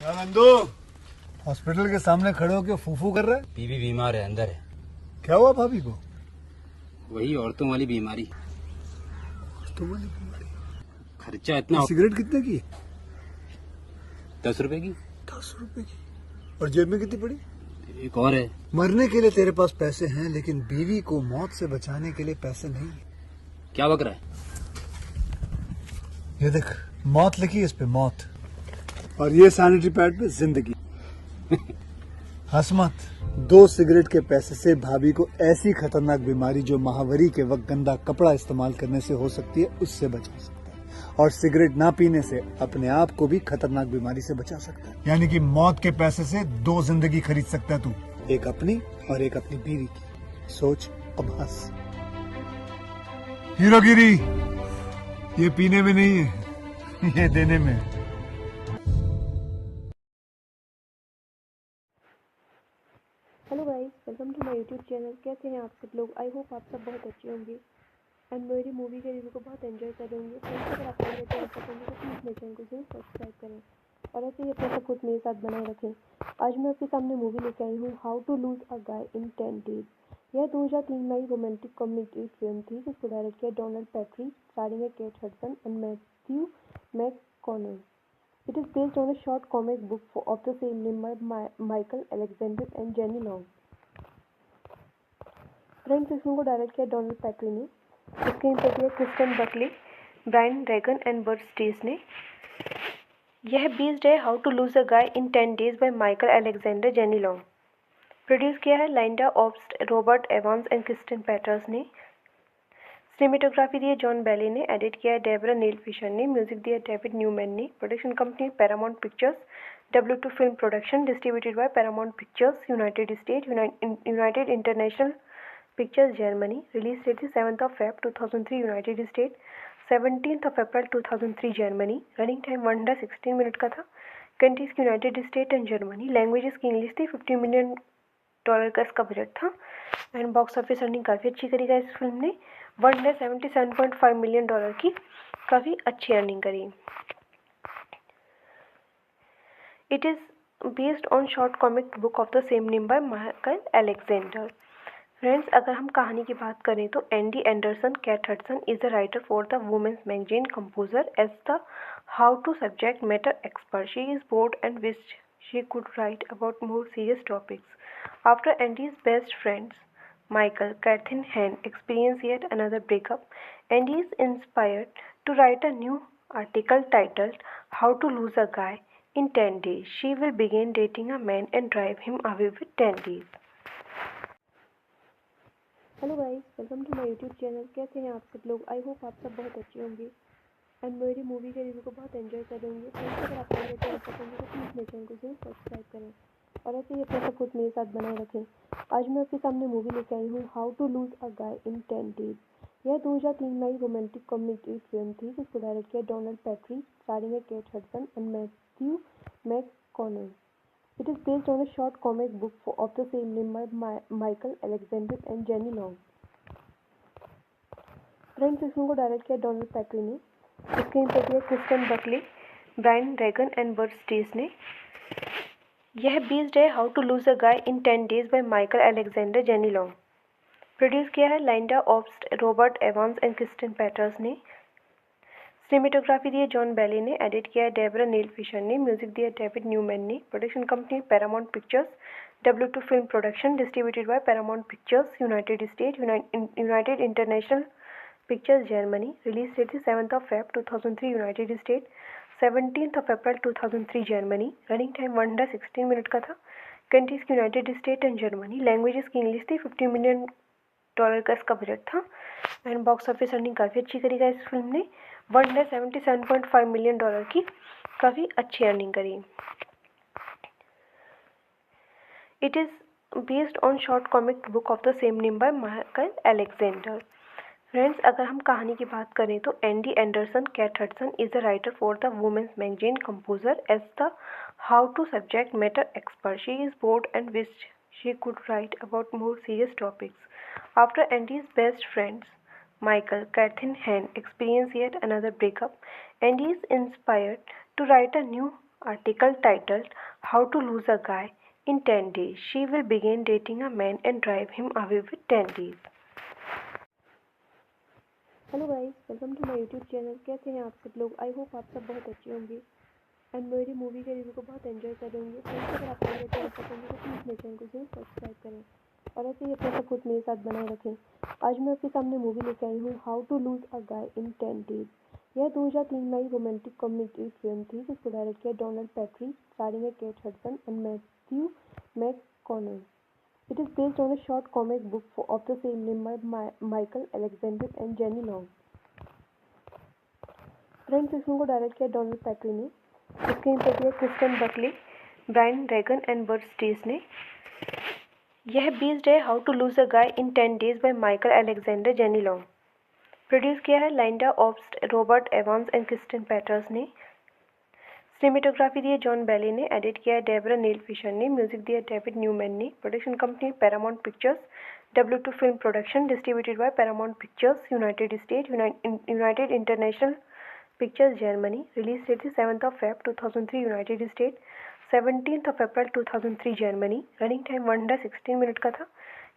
क्या नंदू हॉस्पिटल के सामने खड़े होकर फूफू कर रहे? बीवी बीमार है, अंदर है। क्या हुआ भाभी को? वही औरतों वाली बीमारी। औरतों वाली बीमारी? खर्चा इतना। सिगरेट कितने की? 10 रुपए की। 10 रुपए की? और जेब में कितनी पड़ी? एक और है। मरने के लिए तेरे पास पैसे हैं, लेकिन बीवी को मौत से बचाने के लिए पैसे नहीं है। क्या बक रहा है? ये देख, मौत लिखी है इस पे, मौत। और ये सैनिटरी पैड पे जिंदगी। हंस मत। 2 सिगरेट के पैसे से भाभी को ऐसी खतरनाक बीमारी जो महावरी के वक्त गंदा कपड़ा इस्तेमाल करने से हो सकती है, उससे बचा सकता है। और सिगरेट ना पीने से अपने आप को भी खतरनाक बीमारी से बचा सकता है। यानी कि मौत के पैसे से 2 जिंदगी खरीद सकता है तू, एक अपनी और एक अपनी बीवी की। सोच, अब हंस। हीरोगिरी ये पीने में नहीं है, ये देने में है। Hello guys, welcome to my YouTube channel. कैसे हैं आप सब लोग? आई होप आप सब बहुत अच्छे होंगे एंड मेरी मूवी के रिव्यू को बहुत एंजॉय कर रहे होंगे। फ्रेंड्स, अगर आपको मेरे चैनल पसंद है तो प्लीज़ मेरे चैनल को जरूर सब्सक्राइब करें और ऐसे ही अपना सपोर्ट मेरे साथ बनाए रखें। आज मैं आपके सामने मूवी लेके आई हूँ how to lose a guy in 10 days. यह 2003 में आई रोमांटिक कॉमेडी फिल्म थी जिसको डायरेक्ट किया डोनाल्ड पैट्री, स्टारिंग है Kate Hudson and Matthew McConaughey. It is based on a short comic book of the same name by Michael Alexander and Jenny Long. Friends, इस film को direct किया Donald Petrie ने। इसके इंटर किया Kristen Buckley, Brian Regan and Burr Steers ने। यह based है how to lose a guy in 10 days by Michael Alexander Jenny Long. Produce किया है Lynda Obst, Robert Evans and Kristen Peters ने। सिनेमेटोग्राफी दी है जॉन बेली ने। Edit किया है डेबरा नील फिशर ने। म्यूजिक दिया डेविड न्यूमैन ने। Production company Paramount Pictures, W2 film production, distributed by Paramount Pictures, United State, United International Pictures, Germany. Release date थी 7 Feb 2003 United State, 17 April 2003 Germany. Running time 116 minute का था। Countries की United State and Germany. Languages की English थी। $50 million का इसका budget था and box office earning काफ़ी अच्छी करी इस फिल्म ने। $177.5 मिलियन की काफ़ी अच्छी अर्निंग करी। It is based on short comic book of the same name by Michael Alexander. Friends, अगर हम कहानी की बात करें तो Andy Anderson cat Hudson is the writer for the women's magazine composer as the how to subject matter expert. She is bored and wished she could write about more serious topics. After Andy's best friends, Michael, Kathy and Han experience yet another breakup, Andy is inspired to write a new article titled How to Lose a Guy in 10 Days. She will begin dating a man and drive him away with 10 days. Hello guys, welcome to my YouTube channel. कैसे हैं आप सब लोग? I hope आप सब बहुत अच्छे होंगे एंड मेरी मूवी के रिव्यू को बहुत एंजॉय कर रहे होंगे। फ्रेंड्स, अगर आपको मेरे चैनल पसंद है तो प्लीज़ मेरे चैनल को जरूर सब्सक्राइब करें और ऐसे ही अपना सपोर्ट मेरे साथ बनाए रखें। आज मैं आपके सामने मूवी लेके आई हूँ how to lose a guy in 10 days. यह 2003 में आई रोमांटिक कॉमेडी फिल्म थी जिसको डायरेक्ट किया डोनाल्ड पैट्री, स्टारिंग है Kate Hudson and Matthew McConaughey. It is based on a short comic book of the same name by Michael Alexander and Jenny Long. Friends, इस film को direct किया Donald Petrie ने। इसके इंटर किया Kristen Buckley, Brian Regan and Burr Steers ने। यह based है how to lose a guy in 10 days by Michael Alexander Jenny Long. Produce किया है Lynda Obst, Robert Evans and Kristen Peters ने। सिनेमेटोग्राफी दी है जॉन बेली ने। Edit किया है डेबरा नील फिशर ने। म्यूजिक दिया डेविड न्यूमैन ने। Production company Paramount Pictures, W2 film production, distributed by Paramount Pictures, United State, United International Pictures, Germany. Release date थी 7 Feb 2003 United State, 17 April 2003 Germany. Running time 116 minute का था। Countries की United State and Germany. Languages की English थी। $50 million का इसका budget था and box office earning काफ़ी अच्छी करी इस फिल्म ने। $177.5 मिलियन की काफ़ी अच्छी अर्निंग करी। It is based on short comic book of the same name by Michael Alexander. Friends, अगर हम कहानी की बात करें तो Andy Anderson cat Hudson is the writer for the women's magazine composer as the how to subject matter expert. She is bored and wished she could write about more serious topics. After Andy's best friends, Michael, Kathy and Han experience yet another breakup, Andy is inspired to write a new article titled How to Lose a Guy in 10 Days. She will begin dating a man and drive him away with 10 days. Hello guys, welcome to my YouTube channel. कैसे हैं आप सब लोग? I hope आप सब बहुत अच्छे होंगे एंड मेरी मूवी के रिव्यू को बहुत एंजॉय कर रहे होंगे। फ्रेंड्स, अगर आपको मेरा चैनल पसंद है तो प्लीज़ मेरे चैनल को जरूर सब्सक्राइब करें और ऐसे ही अपना सपोर्ट मेरे साथ बनाए रखें। आज मैं आपके सामने मूवी लेके आई हूँ how to lose a guy in 10 days. यह 2003 में आई रोमांटिक कॉमेडी फिल्म थी जिसको डायरेक्ट किया डोनाल्ड पैट्री, स्टारिंग है Kate Hudson and Matthew McConaughey. It is based on a short comic book of the same name by Michael Alexander and Jenny Long. Friends, इस film को direct किया Donald Petrie ने, screen पे दिया Kristen Buckley, Brian Regan and Burt Steers ने। यह based है how to lose a guy in 10 days by Michael Alexander Jenny Long. Produce किया है Lynda Obst, Robert Evans and Kristen Peters ने। Cinematography दी है जॉन बेली ने। Edit किया है डेबरा नील फिशर ने। म्यूजिक दिया डेविड न्यूमैन ने। Production company Paramount Pictures, W2 film production, distributed by Paramount Pictures, United State, United International Pictures, Germany. Release date थी 7 Feb 2003 United State, 17 April 2003 Germany. Running time 116 minute का था।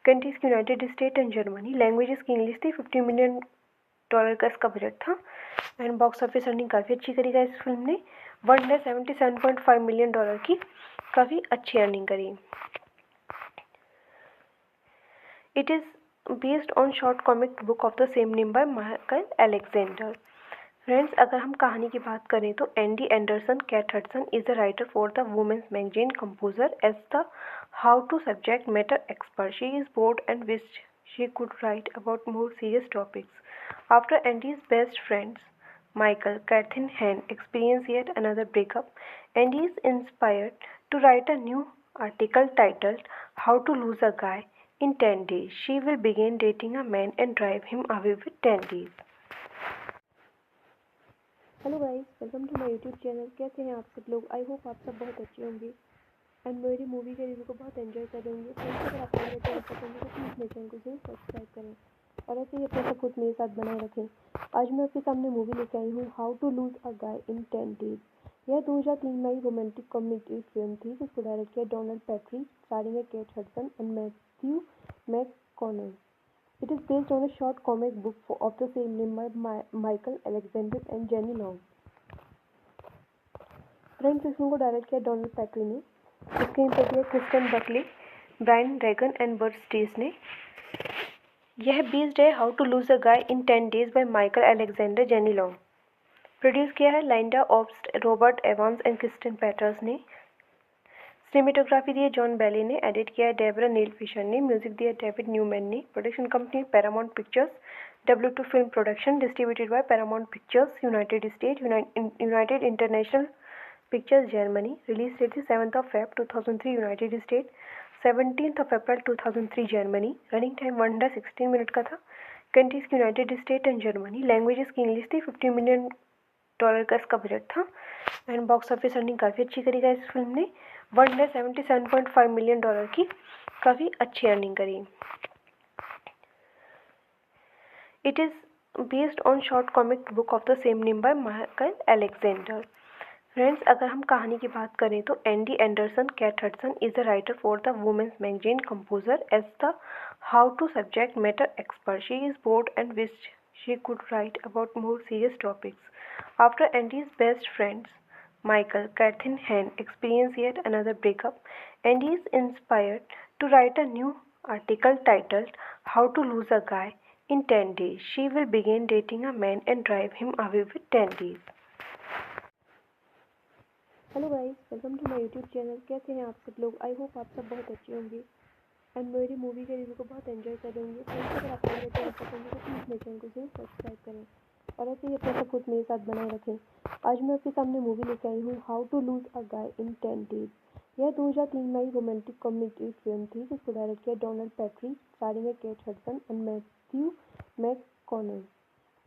Countries की United State and Germany. Languages की English थी। $50 million का इसका budget था and box office earning काफ़ी अच्छी करी गई इस फिल्म ने। $177.5 मिलियन की काफ़ी अच्छी अर्निंग करी। It is based on short comic book of the same name by Michael Alexander. Friends, अगर हम कहानी की बात करें तो Andy Anderson cat Hudson is the writer for the women's magazine composer as the how to subject matter expert. She is bored and wish she could write about more serious topics. After Andy's best friends, Michael, Catherine Hahn, experience yet another breakup, Andy is inspired to write a new article titled How to Lose a Guy in 10 Days. She will begin dating a man and drive him away with 10 days. Hello guys, welcome to my YouTube channel. कैसे हैं आप सब लोग? I hope आप सब बहुत अच्छे होंगे एंड मेरी मूवी के रिव्यू को बहुत एंजॉय कर रहे होंगे। फ्रेंड्स, अगर आपको मेरा चैनल पसंद है तो प्लीज़ मेरे चैनल को जरूर सब्सक्राइब करें और ऐसे ही अपना सपोर्ट मेरे साथ बनाए रखें। आज मैं आपके सामने मूवी लेके आई हूँ how to lose a guy in 10 days. यह 2003 में आई रोमांटिक कॉमेडी फिल्म थी जिसको डायरेक्ट किया डोनाल्ड पैट्री, स्टारिंग है Kate Hudson and Matthew McConaughey. It is based on a short comic book of the same name by Michael Alexander and Jenny Long. Friends, इस film को direct किया Donald Petrie ने, screen पे दिया Kristen Buckley, Brian Regan and Burt Steers ने। यह based है how to lose a guy in 10 days by Michael Alexander Jenny Long. Produce किया है Lynda Obst, Robert Evans and Kristen Peters ने। Cinematography दी है जॉन बेली ने। Edit किया है डेबरा नील फिशर ने। म्यूजिक दिया डेविड न्यूमैन ने। Production company Paramount Pictures, W2 film production, distributed by Paramount Pictures, United State, United International Pictures, Germany. Release date थी 7 Feb 2003 United State, 17 April 2003 Germany. Running time 116 minute का था। Countries की United State and Germany. Languages की English थी। $50 million का इसका budget था and box office earning काफ़ी अच्छी करी गई इस फिल्म ने। $177.5 मिलियन की काफ़ी अच्छी अर्निंग करी। It is based on short comic book of the same name by Michael Alexander. Friends, अगर हम कहानी की बात करें तो Andy Anderson cat Hudson is the writer for the women's magazine composer as the how to subject matter expert. She is bored and wish she could write about more serious topics. After Andy's best friends, Michael, Catherine Hahn, experience yet another breakup, Andy is inspired to write a new article titled How to Lose a Guy in 10 Days. She will begin dating a man and drive him away with 10 days. Hello guys, welcome to my YouTube channel. कैसे हैं आप सब लोग? I hope आप सब बहुत अच्छे होंगे एंड मेरी मूवी के रिव्यू को बहुत एंजॉय कर रहे होंगे। फ्रेंड्स, अगर आपको मेरा चैनल पसंद है तो प्लीज़ मेरे चैनल को जरूर सब्सक्राइब करें और ऐसे ही अपना सपोर्ट मेरे साथ बनाए रखें। आज मैं आपके सामने मूवी लेके आई हूँ how to lose a guy in 10 days. यह 2003 में आई रोमांटिक कॉमेडी फिल्म थी जिसको डायरेक्ट किया डोनाल्ड पैट्री, स्टारिंग है Kate Hudson and Matthew McConaughey.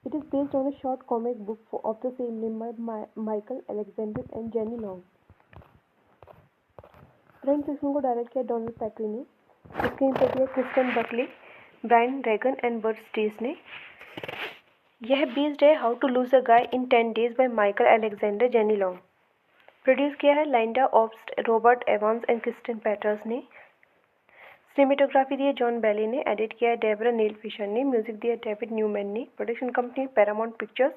It is based on a short comic book of the same name by Michael Alexander and Jenny Long. Friends, इस film को direct किया Donald Petrie ने, screen पे दिया Kristen Buckley, Brian Regan and Burt Steers ने। यह based है how to lose a guy in 10 days by Michael Alexander Jenny Long. Produce किया है Lynda Obst, Robert Evans and Kristen Peters ने। Cinematography दी है जॉन बेली ने। Edit किया है डेबरा नील फिशर ने। म्यूजिक दिया है डेविड न्यूमैन ने। Production company Paramount Pictures,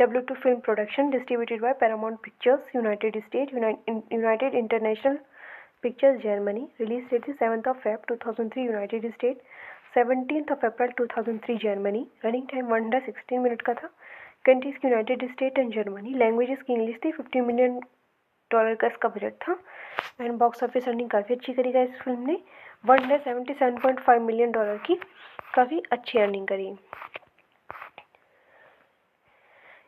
W2 film production, distributed by Paramount Pictures, United State, United International Pictures, Germany. Release date थी 7 Feb 2003 United State, 17 April 2003 Germany. Running time 116 minute का था। Countries की United State and Germany. Languages की English थी। $50 million का इसका budget था। And box office earning काफ़ी अच्छी करी गई इस फिल्म ने। $177.5 मिलियन की काफ़ी अच्छी अर्निंग करी।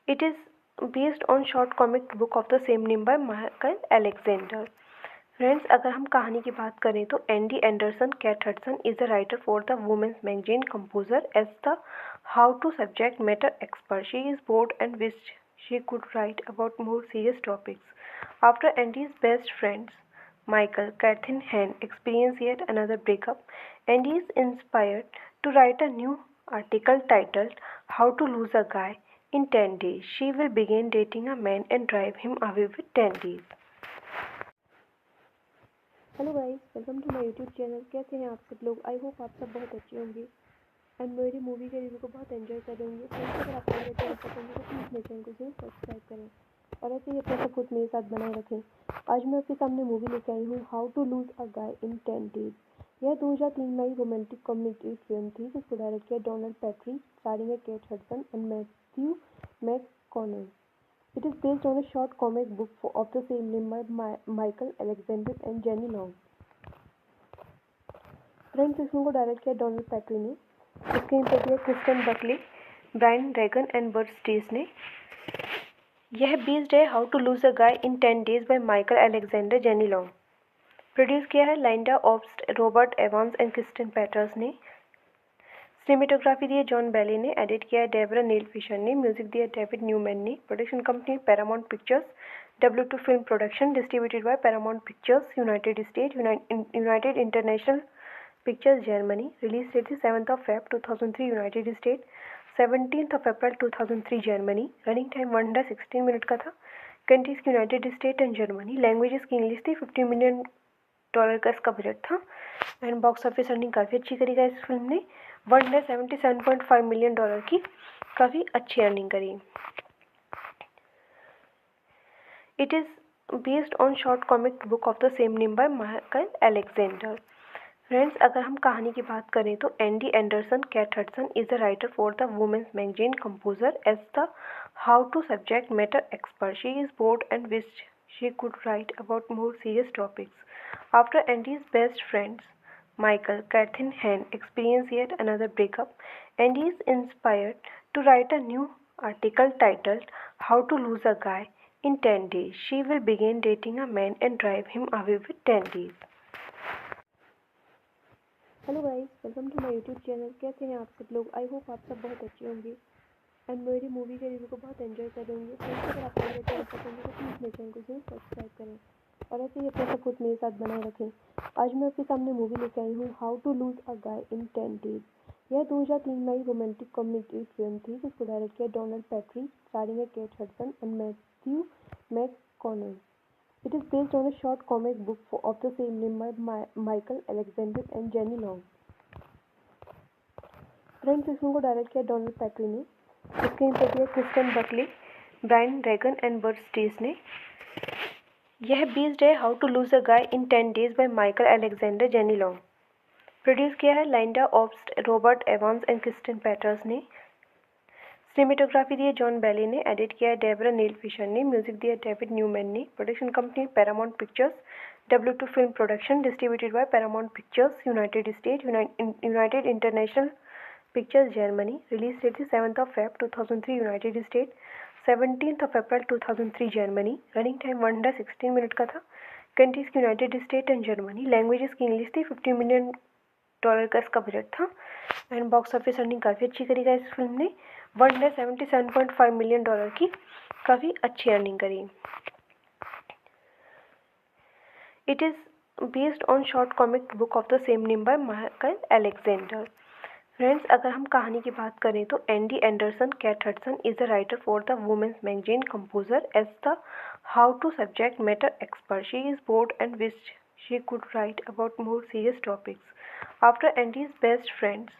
It is based on short comic book of the same name by Michael Alexander. Friends, अगर हम कहानी की बात करें तो Andy Anderson cat Hudson is the writer for the women's magazine composer as the how to subject matter expert. She is bored and wished she could write about more serious topics. After Andy's best friends, Michael, Kathy and Han experience yet another breakup, Andy is inspired to write a new article titled How to Lose a Guy in 10 Days. She will begin dating a man and drive him away with 10 days. Hello guys, welcome to my YouTube channel. कैसे हैं आप सब लोग? I hope आप सब बहुत अच्छे होंगे एंड मेरी मूवी के रिव्यू को बहुत एंजॉय कर रहे होंगे। फ्रेंड्स, अगर आपको मेरा चैनल पसंद है तो प्लीज़ मेरे चैनल को जरूर सब्सक्राइब करें और ऐसे ही अपना सपोर्ट मेरे साथ बनाए रखें। आज मैं आपके सामने मूवी लेकर आई हूँ how to lose a guy in 10 days. यह 2003 में आई रोमांटिक कॉमेडी फिल्म थी जिसको डायरेक्ट किया डोनाल्ड पैट्री, स्टारिंग है Kate Hudson and Matthew McConaughey. It is based on a short comic book of the same name by Michael Alexander and Jenny Long. Friends, इस film को direct किया Donald Petrie ने। Screen पर दिया Kristen Buckley, Brian Regan and Burt Steers ने। यह based है how to lose a guy in 10 days by Michael Alexander, Jenny Long. Produce किया है Lynda Obst, Robert Evans and Kristen Peters ने। Cinematography दी है जॉन बेली ने। Edit किया है डेबरा नील फिशर ने। म्यूजिक दिया है डेविड न्यूमैन ने। Production company Paramount Pictures, W2 film production, distributed by Paramount Pictures, United State, United International Pictures, Germany. Release date थी 7 Feb 2003 United State, 17 April 2003 Germany. Running time 116 minute का था। Countries की United State and Germany. Languages की English थी। $50 million का इसका budget था। And box office earning काफ़ी अच्छी करी गई इस फिल्म ने। $177.5 मिलियन की काफ़ी अच्छी अर्निंग करी। It is based on short comic book of the same name by Michael Alexander. Friends, अगर हम कहानी की बात करें तो Andy Anderson cat Hudson is the writer for the women's magazine composer as the how to subject matter expert. She is bored and wished she could write about more serious topics. After Andy's best friends, Michael, Kathy and Han experience yet another breakup, Andy is inspired to write a new article titled How to Lose a Guy in 10 Days. She will begin dating a man and drive him away with 10 days. Hello guys, welcome to my YouTube channel. कैसे हैं आप सब लोग? I hope आप सब बहुत अच्छे होंगे एंड मेरी मूवी के रिव्यू को बहुत एंजॉय कर रहे होंगे। फ्रेंड्स, अगर आपको मेरा चैनल पसंद है तो प्लीज़ मेरे चैनल को जरूर सब्सक्राइब करें और ऐसे ही अपना सपोर्ट मेरे साथ बनाए रखें। आज मैं आपके सामने मूवी लेकर आई हूँ how to lose a guy in 10 days. यह 2003 में आई रोमांटिक कॉमेडी फिल्म थी जिसको डायरेक्ट किया डोनाल्ड पैट्री, स्टारिंग है Kate Hudson and Matthew McConaughey. It is based on a short comic book of the same name by Michael Alexander and Jenny Long. Friends, इस film को direct किया Donald Petrie ने। Screen पर दिया Kristen Buckley, Brian Regan and Burt Steers ने। यह based है how to lose a guy in 10 days by Michael Alexander, Jenny Long. Produce किया है Lynda Obst, Robert Evans and Kristen Peters ने। Cinematography दी है जॉन बेली ने। Edit किया है डेबरा नील फिशर ने। म्यूजिक दिया है डेविड न्यूमैन ने। Production company Paramount Pictures, W2 film production, distributed by Paramount Pictures, United State, United International Pictures, Germany. Release date थी 7 Feb 2003 United State, 17 April 2003 Germany. Running time 116 minute का था। Countries की United State and Germany. Languages की English थी। $50 million का इसका budget था। And box office earning काफ़ी अच्छी करी गई इस फिल्म ने। $177.5 मिलियन की काफ़ी अच्छी अर्निंग करी। It is based on short comic book of the same name by Michael Alexander. Friends, अगर हम कहानी की बात करें तो Andy Anderson cat Hudson is a writer for the women's magazine composer as the how to subject matter expert. She is bored and wished she could write about more serious topics. After Andy's best friends,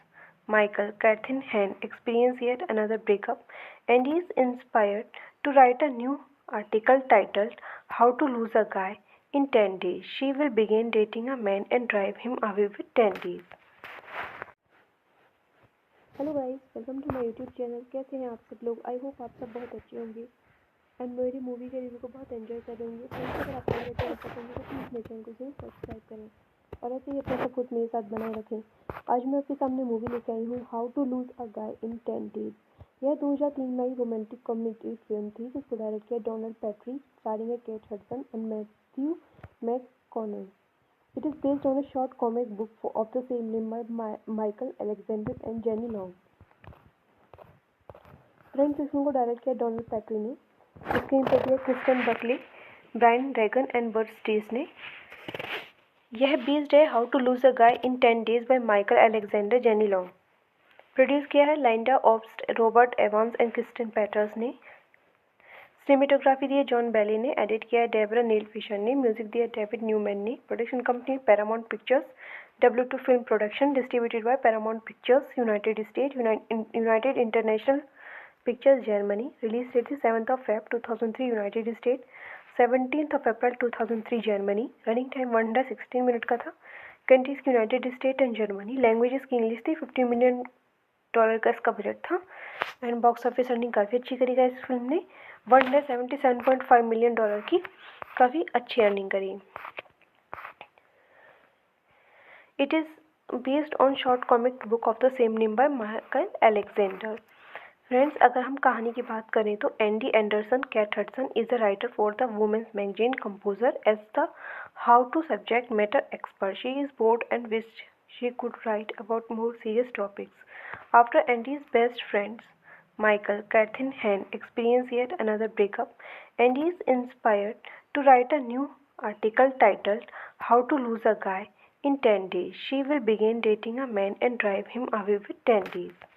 Michael, Kathy and Han experience yet another breakup, Andy is inspired to write a new article titled How to Lose a Guy in 10 Days. She will begin dating a man and drive him away with 10 days. Hello guys, welcome to my YouTube channel. कैसे हैं आप सब लोग? I hope आप सब बहुत अच्छे होंगे एंड मेरी मूवी के रिव्यू को बहुत एंजॉय कर रहे होंगे. फ्रेंड्स, अगर आपको मेरा चैनल पसंद है तो प्लीज़ मेरे चैनल को जरूर सब्सक्राइब करें और ऐसे ही अपना सपोर्ट मेरे साथ बनाए रखें. आज मैं आपके सामने मूवी लेके आई हूँ how to lose a guy in 10 days. यह 2003 में आई रोमांटिक कॉमेडी फिल्म थी जिसको डायरेक्ट किया डोनाल्ड पैट्री, स्टारिंग है Kate Hudson and Matthew McConaughey. It is based on a short comic book of the same name by Michael Alexander and Jenny Long. Friends, इस film को direct किया Donald Petrie ने. Screen पर दिया Kristen Buckley, Brian Regan and Burt Steers ने. यह based है how to lose a guy in 10 days by Michael Alexander Jenny Long. Produce किया है Lynda Obst, Robert Evans and Kristen Peters ने. Cinematography दी है जॉन बेली ने. Edit किया है डेबरा नील फिशर ने. म्यूजिक दिया डेविड न्यूमैन ने. Production company Paramount Pictures, W2 film production, distributed by Paramount Pictures, United State, United International Pictures, Germany. Release date थी 7 Feb 2003 United State, 17 April 2003 Germany. Running time 116 minute का था. Countries की United State and Germany. Languages की English थी. $50 million का इसका budget था and box office earning काफ़ी अच्छी करी गई इस फिल्म ने. $177.5 मिलियन की काफ़ी अच्छी अर्निंग करी. It is based on short comic book of the same name by Michael Alexander. Friends, अगर हम कहानी की बात करें तो Andy Anderson cat Hudson is a writer for the women's magazine composer as the how to subject matter expert. She is bored and wished she could write about more serious topics. After Andy's best friends, Michael, Kathy and Han experience yet another breakup, Andy is inspired to write a new article titled How to Lose a Guy in 10 Days. She will begin dating a man and drive him away with 10 days.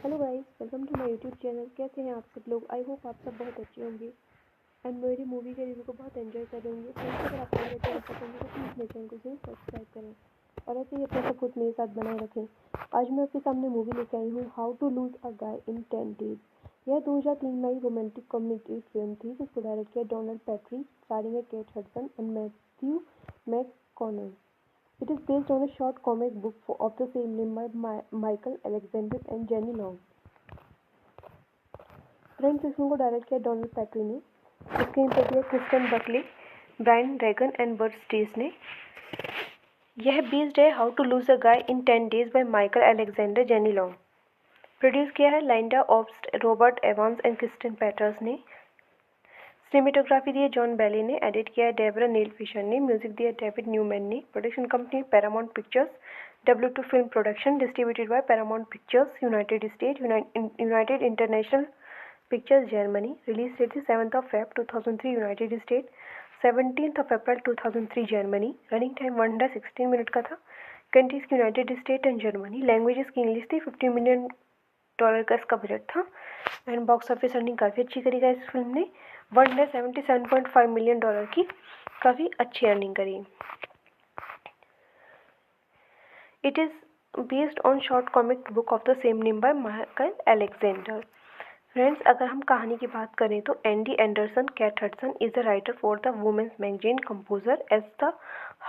Hello guys, welcome to my YouTube channel. कैसे हैं आप सब लोग? I hope आप सब बहुत अच्छे होंगे एंड मेरी मूवी के रिव्यू को बहुत एंजॉय कर रहे होंगे. फ्रेंड्स, अगर आपको मेरा चैनल पसंद है तो प्लीज़ मेरे चैनल को जरूर सब्सक्राइब करें और ऐसे ही अपना सपोर्ट मेरे साथ बनाए रखें. आज मैं आपके सामने मूवी लेके आई हूँ how to lose a guy in 10 days. यह 2003 में आई रोमांटिक कॉमेडी फिल्म थी जिसको डायरेक्ट किया डोनाल्ड पैट्री, स्टारिंग है Kate Hudson and Matthew McConaughey. It is based on a short comic book of the same name by Michael Alexander and Jenny Long. Friends, इस film को direct किया Donald Petrie ने. Screen पर दिया Kristen Buckley, Brian Regan and Burt Steers ने. यह based है how to lose a guy in 10 days by Michael Alexander Jenny Long. Produce किया है Lynda Obst, Robert Evans and Kristen Peters ने. Cinematography दी है जॉन बेली ने. Edit किया है डेबरा नील फिशर ने. म्यूजिक दिया डेविड न्यूमैन ने. Production company Paramount Pictures, W2 film production, distributed by Paramount Pictures, United State, United International Pictures, Germany. Release date थी 7 Feb 2003 United State, 17 April 2003 Germany. Running time 116 minute का था. Countries की United State and Germany. Languages की English थी. $50 million का इसका budget था and box office earning काफ़ी अच्छी करी गई इस फिल्म ने. $177.5 मिलियन की काफ़ी अच्छी अर्निंग करी. It is based on short comic book of the same name by Michael Alexander. Friends, अगर हम कहानी की बात करें तो Andy Anderson cat Hudson is a writer for the women's magazine composer as the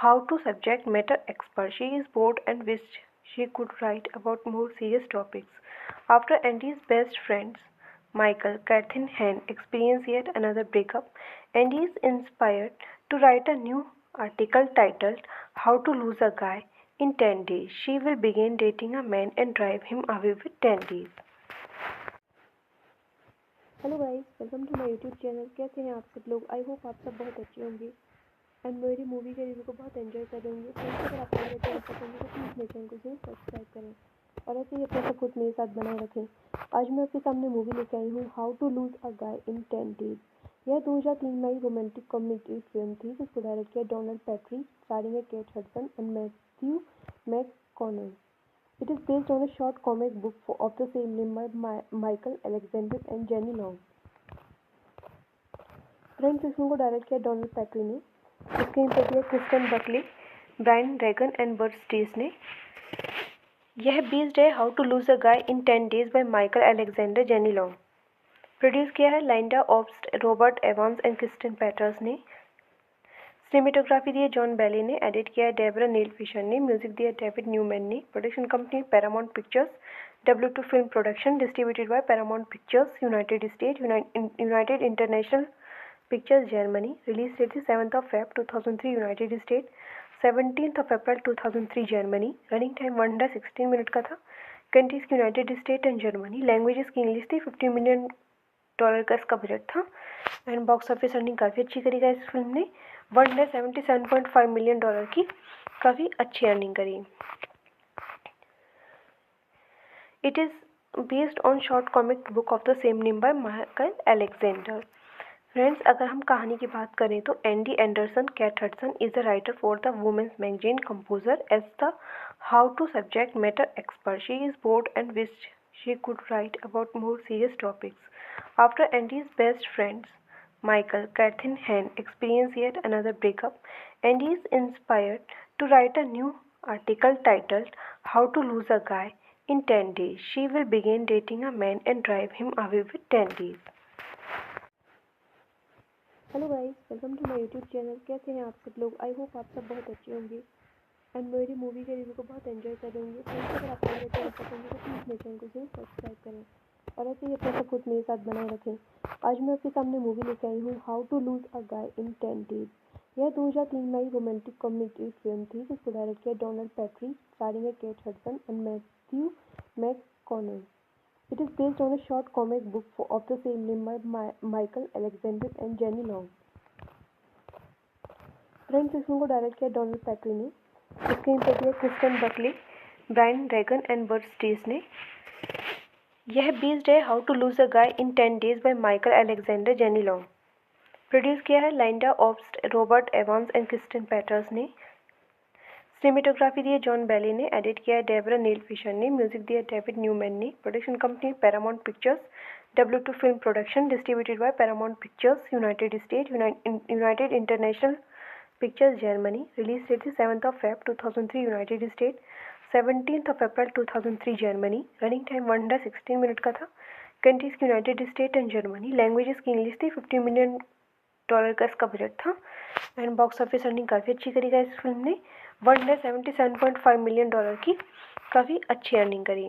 how to subject matter expert. She is bored and wished she could write about more serious topics. After Andy's best friends, Michael, Kathy and Han experience yet another breakup, Andy is inspired to write a new article titled How to Lose a Guy in 10 Days. She will begin dating a man and drive him away with 10 days. Hello guys, welcome to my YouTube channel. कैसे हैं आप सब लोग? I hope आप सब बहुत अच्छे होंगे एंड मेरी मूवी के रिव्यू को बहुत एंजॉय कर रहे होंगे. फ्रेंड्स, अगर आपको मेरा चैनल पसंद है तो प्लीज़ मेरे चैनल को जरूर सब्सक्राइब करें और ऐसे ही अपना सपोर्ट मेरे साथ बनाए रखें. आज मैं आपके सामने मूवी लेके आई हूँ how to lose a guy in 10 days. यह 2003 में आई रोमांटिक कॉमेडी फिल्म थी जिसको डायरेक्ट किया डोनाल्ड पैट्री, स्टारिंग है Kate Hudson and Matthew Connor. It is based on a short comic book of the same name by Michael Alexander and Jenny Long. Friends, इस film को direct किया Donald Petrie ने, screen पर दिया Kristen Buckley, Brian Regan and Burt Steers ने। यह based है how to lose a guy in 10 days by Michael Alexander Jenny Long. Produce किया है Lynda Obst, Robert Evans and Kristen Peters ने। Cinematography दी है जॉन बेली ने। Edit किया है डेबरा नील फिशर ने। म्यूजिक दिया है डेविड न्यूमैन ने। Production company Paramount Pictures, W2 film production, distributed by Paramount Pictures, United State, United International Pictures Germany. Release date थी 7th of Feb 2003 United State, 17th of April 2003 Germany. Running time 116 minute का था। Countries की United State and Germany. Languages की English थी। $50 million का इसका budget था। And box office earning काफ़ी अच्छी करी गई इस फिल्म ने। $177.5 मिलियन की काफ़ी अच्छी अर्निंग करी। It is based on short comic book of the same name by Michael Alexander. Friends, अगर हम कहानी की बात करें तो Andy Anderson cat Hudson is the writer for the women's magazine composer as the how to subject matter expert. She is bored and wish she could write about more serious topics. After Andy's best friends, Michael, Catherine Hahn, experience yet another breakup, Andy is inspired to write a new article titled How to Lose a Guy in 10 Days. She will begin dating a man and drive him away with 10 days. Hello guys, welcome to my YouTube channel. कैसे हैं आप सब लोग? I hope आप सब बहुत अच्छे होंगे एंड मेरी मूवी के रिव्यू को बहुत एंजॉय कर रहे होंगे। फ्रेंड्स, अगर आपको मेरे चैनल पसंद है तो प्लीज़ मेरे चैनल को जरूर सब्सक्राइब करें और ऐसे ही अपना सपोर्ट मेरे साथ बनाए रखें। आज मैं आपके सामने मूवी लेकर आई हूँ how to lose a guy in 10 days. यह 2003 में आई रोमांटिक कॉमेडी फिल्म थी जिसको डायरेक्ट किया डोनाल्ड पैट्री, स्टारिंग है Kate Hudson and Matthew McConaughey. It is based on a short comic book of the same name by Michael Alexander and Jenny Long. Friends, इस film को direct किया Donald Petrie ने, screen पर दिया Kristen Buckley, Brian Regan and Burt Steers ने। यह based है how to lose a guy in 10 days by Michael Alexander Jenny Long. Produce किया है Lynda Obst, Robert Evans and Kristen Peters ने। Cinematography दी है जॉन बेली ने। Edit किया है डेबरा नील फिशर ने। म्यूजिक दिया है डेविड न्यूमैन ने। Production company Paramount Pictures, W2 film production, distributed by Paramount Pictures, United State, United International Pictures Germany. Release date थी 7th of Feb 2003 United State, 17th of April 2003 Germany. Running time 116 minute का था। Countries की United State and Germany. Languages की English थी। $50 million का इसका budget था। And box office earning काफ़ी अच्छी करी गई इस फिल्म ने। $177.5 मिलियन की काफ़ी अच्छी अर्निंग करी।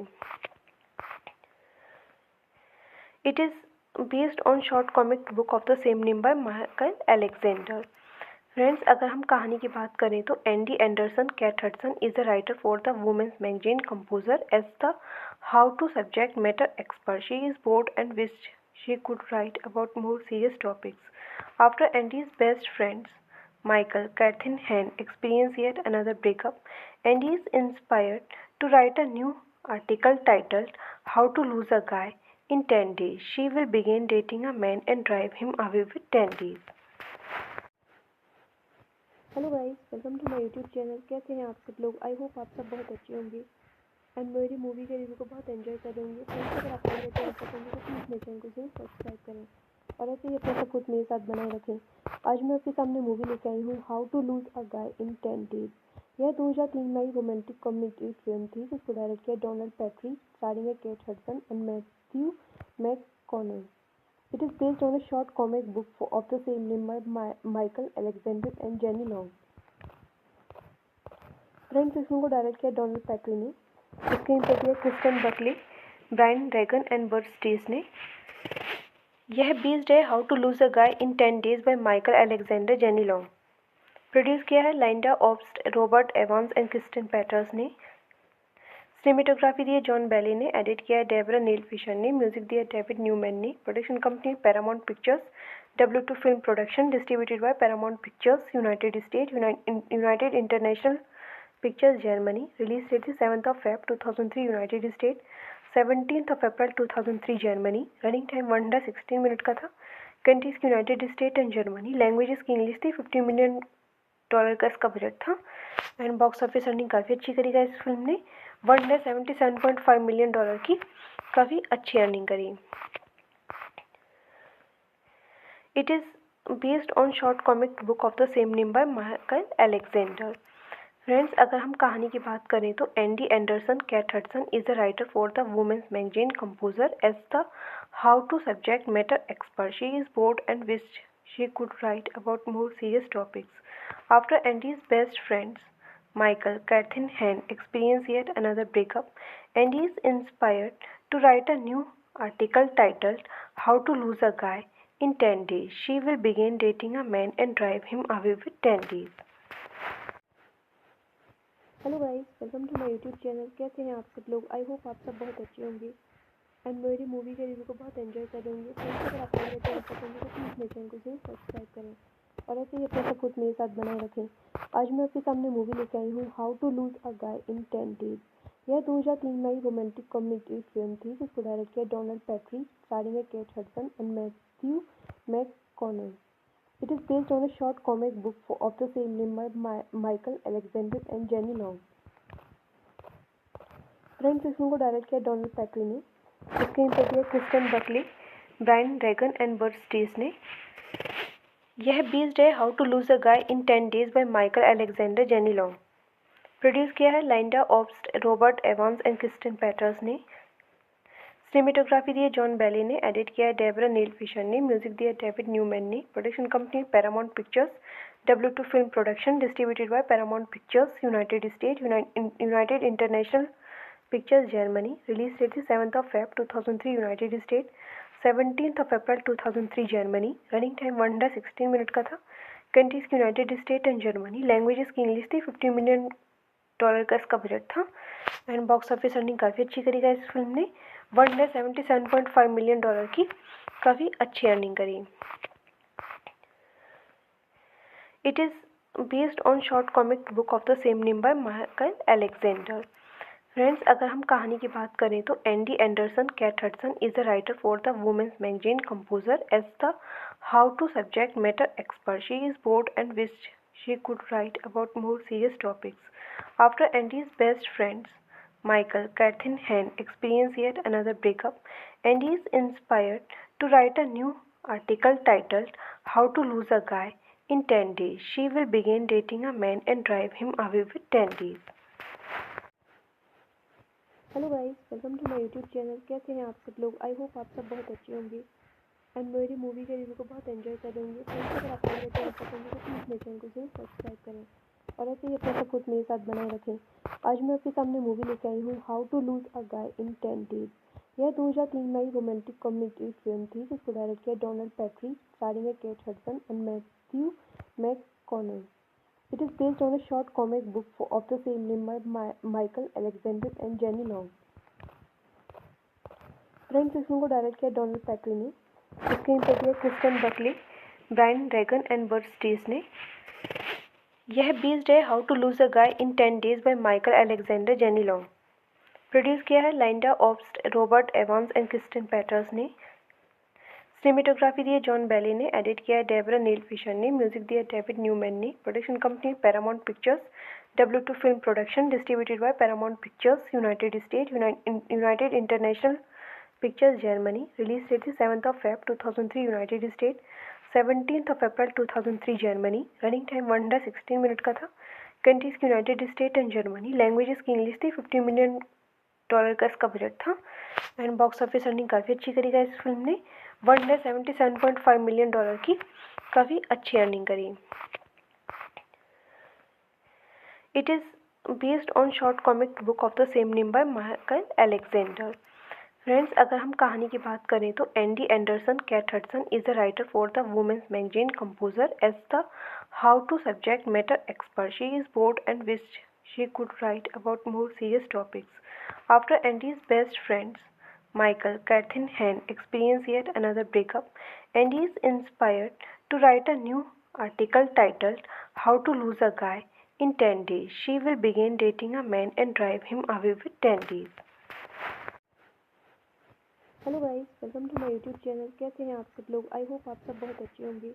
It is based on a short comic book of the same name by Michael Alexander and Jenny Long. Produce किया है Lynda Obst, Robert Evans and Kristen Peters ने। सिनेमेटोग्राफी दी है जॉन बेली ने। Edit किया है Debra नील Fisher ने। Music दिया है डेविड न्यूमैन ने। Production company Paramount Pictures, W2 film production, distributed by Paramount Pictures, United State, United International Pictures Germany. Release date थी 7th of Feb 2003 United State, 17th of April 2003 Germany. Running time 116 minute का था। Countries की United State and Germany. Languages की English थी। $50 million काफ़ी अच्छी earning करी। It is based on short comic book of the same name by Michael Alexander. Friends, अगर हम कहानी की बात करें तो Andy Anderson cat Hudson is the writer for the women's magazine composer as the how to subject matter expert. She is bored and wish she could write about more serious topics. After Andy's best friends, Michael, Catherine Hahn, experience yet another breakup, Andy is inspired to write a new article titled How to Lose a Guy in 10 Days. She will begin dating a man and drive him away with 10 days. Hello guys, welcome to my YouTube channel. कैसे हैं आप सब लोग? I hope आप सब बहुत अच्छे होंगे एंड मेरी मूवी के रिव्यू को बहुत एंजॉय कर रहे होंगे। फ्रेंड्स, अगर आपको मेरे चैनल पसंद है तो प्लीज़ मेरे चैनल को जरूर सब्सक्राइब करें और ऐसे ही अपना सपोर्ट मेरे साथ बनाए रखें। आज मैं आपके सामने मूवी लेकर आई हूँ how to lose a guy in 10 days. यह 2003 में आई रोमांटिक कॉमेडी फिल्म थी जिसको डायरेक्ट किया डोनाल्ड पैट्री, स्टारिंग है Kate Hudson and Matthew McConaughey. It is based on a short comic book of the same name by Michael Alexander and Jenny Long. Friends, इस film को direct किया Donald Petrie ने, screen पर दिया Kristen Buckley, Brian Regan and Burt Steers ने। यह based है how to lose a guy in 10 days by Michael Alexander Jenny Long. Produce किया है Lynda Obst, Robert Evans and Kristen Peters ने। Cinematography दी है जॉन बेली ने। Edit किया है डेबरा नील फिशर ने। म्यूजिक दिया है डेविड न्यूमैन ने। Production company Paramount Pictures, W2 film production, distributed by Paramount Pictures, United State, United International Pictures Germany. Release date थी 7th of Feb 2003 United State, 17th of April 2003 Germany. Running time 116 minute का था। Countries की United State and Germany. Languages की English थी। $50 million dollar का इसका budget था and box office earning काफ़ी अच्छी करी गई इस फिल्म ने। 177.5 मिलियन डॉलर की काफ़ी अच्छी अर्निंग करी। It is based on short comic book of the same name by Michael Alexander. Friends, अगर हम कहानी की बात करें तो Andy Anderson cat Hudson is the writer for the women's magazine composer as the how to subject matter expert. She is bored and wished she could write about more serious topics. After Andy's best friends, Michael, Kathy and Han experience yet another breakup, Andy is inspired to write a new article titled How to Lose a Guy in 10 Days. She will begin dating a man and drive him away with 10 days. Hello guys, welcome to my YouTube channel. कैसे हैं आप सब लोग? I hope आप सब बहुत अच्छे होंगे एंड मेरी मूवी के रिव्यू को बहुत एंजॉय कर रहे होंगे। फ्रेंड्स, अगर आपको मेरा चैनल पसंद है तो प्लीज़ मेरे चैनल को जरूर सब्सक्राइब करें और ऐसे ही अपना सपोर्ट मेरे साथ बनाए रखें। आज मैं आपके सामने मूवी लेके आई हूँ how to lose a guy in 10 days. यह 2003 में आई रोमांटिक कॉमेडी फिल्म थी जिसको डायरेक्ट किया डोनाल्ड पैट्री, स्टारिंग है Kate Hudson and Matthew McConaughey. It is based on a short comic book of the same name by Michael Alexander and Jenny Long. Friends, इस film को direct किया Donald Petrie ने, screen पर दिया Kristen Buckley, Brian Regan and Burt Steers ने। यह based है how to lose a guy in 10 days by Michael Alexander Jenny Long. Produce किया है Lynda Obst, Robert Evans and Kristen Peters ने। Cinematography दी है जॉन बेली ने। Edit किया है डेबरा नील फिशर ने। म्यूजिक दिया है डेविड न्यूमैन ने। Production company Paramount Pictures, W2 film production, distributed by Paramount Pictures, United State, United International Pictures, Germany. Release date थी 7 Feb 2003 United State, 17 April 2003 Germany. Running time 116 minute का था। Countries की United State and Germany. Languages की English थी। 50 million dollar का इसका budget था and box office earning काफ़ी अच्छी करी गई इस फिल्म ने। 177.5 मिलियन डॉलर की काफ़ी अच्छी अर्निंग करी। It is based on short comic book of the same name by Michael Alexander. Friends, अगर हम कहानी की बात करें तो Andy Anderson cat Hudson is the writer for the women's magazine composer as the how to subject matter expert. She is bored and wished she could write about more serious topics. After Andy's best friends, Michael, Kathy and Han experience yet another breakup, Andy is inspired to write a new article titled How to Lose a Guy in 10 Days. She will begin dating a man and drive him away with 10 days. Hello guys, welcome to my YouTube channel. कैसे हैं आप सब लोग? I hope आप सब बहुत अच्छे होंगे एंड मेरी मूवी के रिव्यू को बहुत एंजॉय कर रहे होंगे। फ्रेंड्स, अगर आपको मेरा चैनल पसंद है तो प्लीज़ मेरे चैनल को जरूर सब्सक्राइब करें और ऐसे ही अपना सपोर्ट मेरे साथ बनाए रखें। आज मैं आपके सामने मूवी लेके आई हूँ how to lose a guy in 10 days. यह 2003 में आई रोमांटिक कॉमेडी फिल्म थी जिसको डायरेक्ट किया डोनाल्ड पैट्री, स्टारिंग है Kate Hudson and Matthew McConaughey. It is based on a short comic book of the same name by Michael Alexander and Jenny Long. Friends, इस film को direct किया Donald Petrie ने, screen पर दिया Kristen Buckley, Brian Regan and Burt Steers ने। यह based है how to lose a guy in 10 days by Michael Alexander Jenny Long. Produce किया है Lynda Obst, Robert Evans and Kristen Peters ने। Cinematography दी है जॉन बेली ने। Edit किया है डेबरा नील फिशर ने। म्यूजिक दिया है डेविड न्यूमैन ने। Production company Paramount Pictures, W2 film production, distributed by Paramount Pictures, United State, United International Pictures, Germany. Release date थी 7 Feb 2003 United State, 17 April 2003 Germany. Running time 116 minute का था। Countries की United State and Germany. Languages की English थी। 50 million dollar का इसका budget था and box office earning काफ़ी अच्छी करी गई इस फिल्म ने। 177.5 मिलियन डॉलर की काफ़ी अच्छी अर्निंग करी। It is based on short comic book of the same name by Michael Alexander. Friends, अगर हम कहानी की बात करें तो Andy Anderson cat Hudson is the writer for the women's magazine composer as the how to subject matter expert. She is bored and wished she could write about more serious topics. After Andy's best friends, Michael, Kathy and Han experience yet another breakup, Andy is inspired to write a new article titled How to Lose a Guy in 10 Days. She will begin dating a man and drive him away with 10 days. Hello guys, welcome to my YouTube channel. कैसे हैं आप सब लोग? I hope आप सब बहुत अच्छे होंगे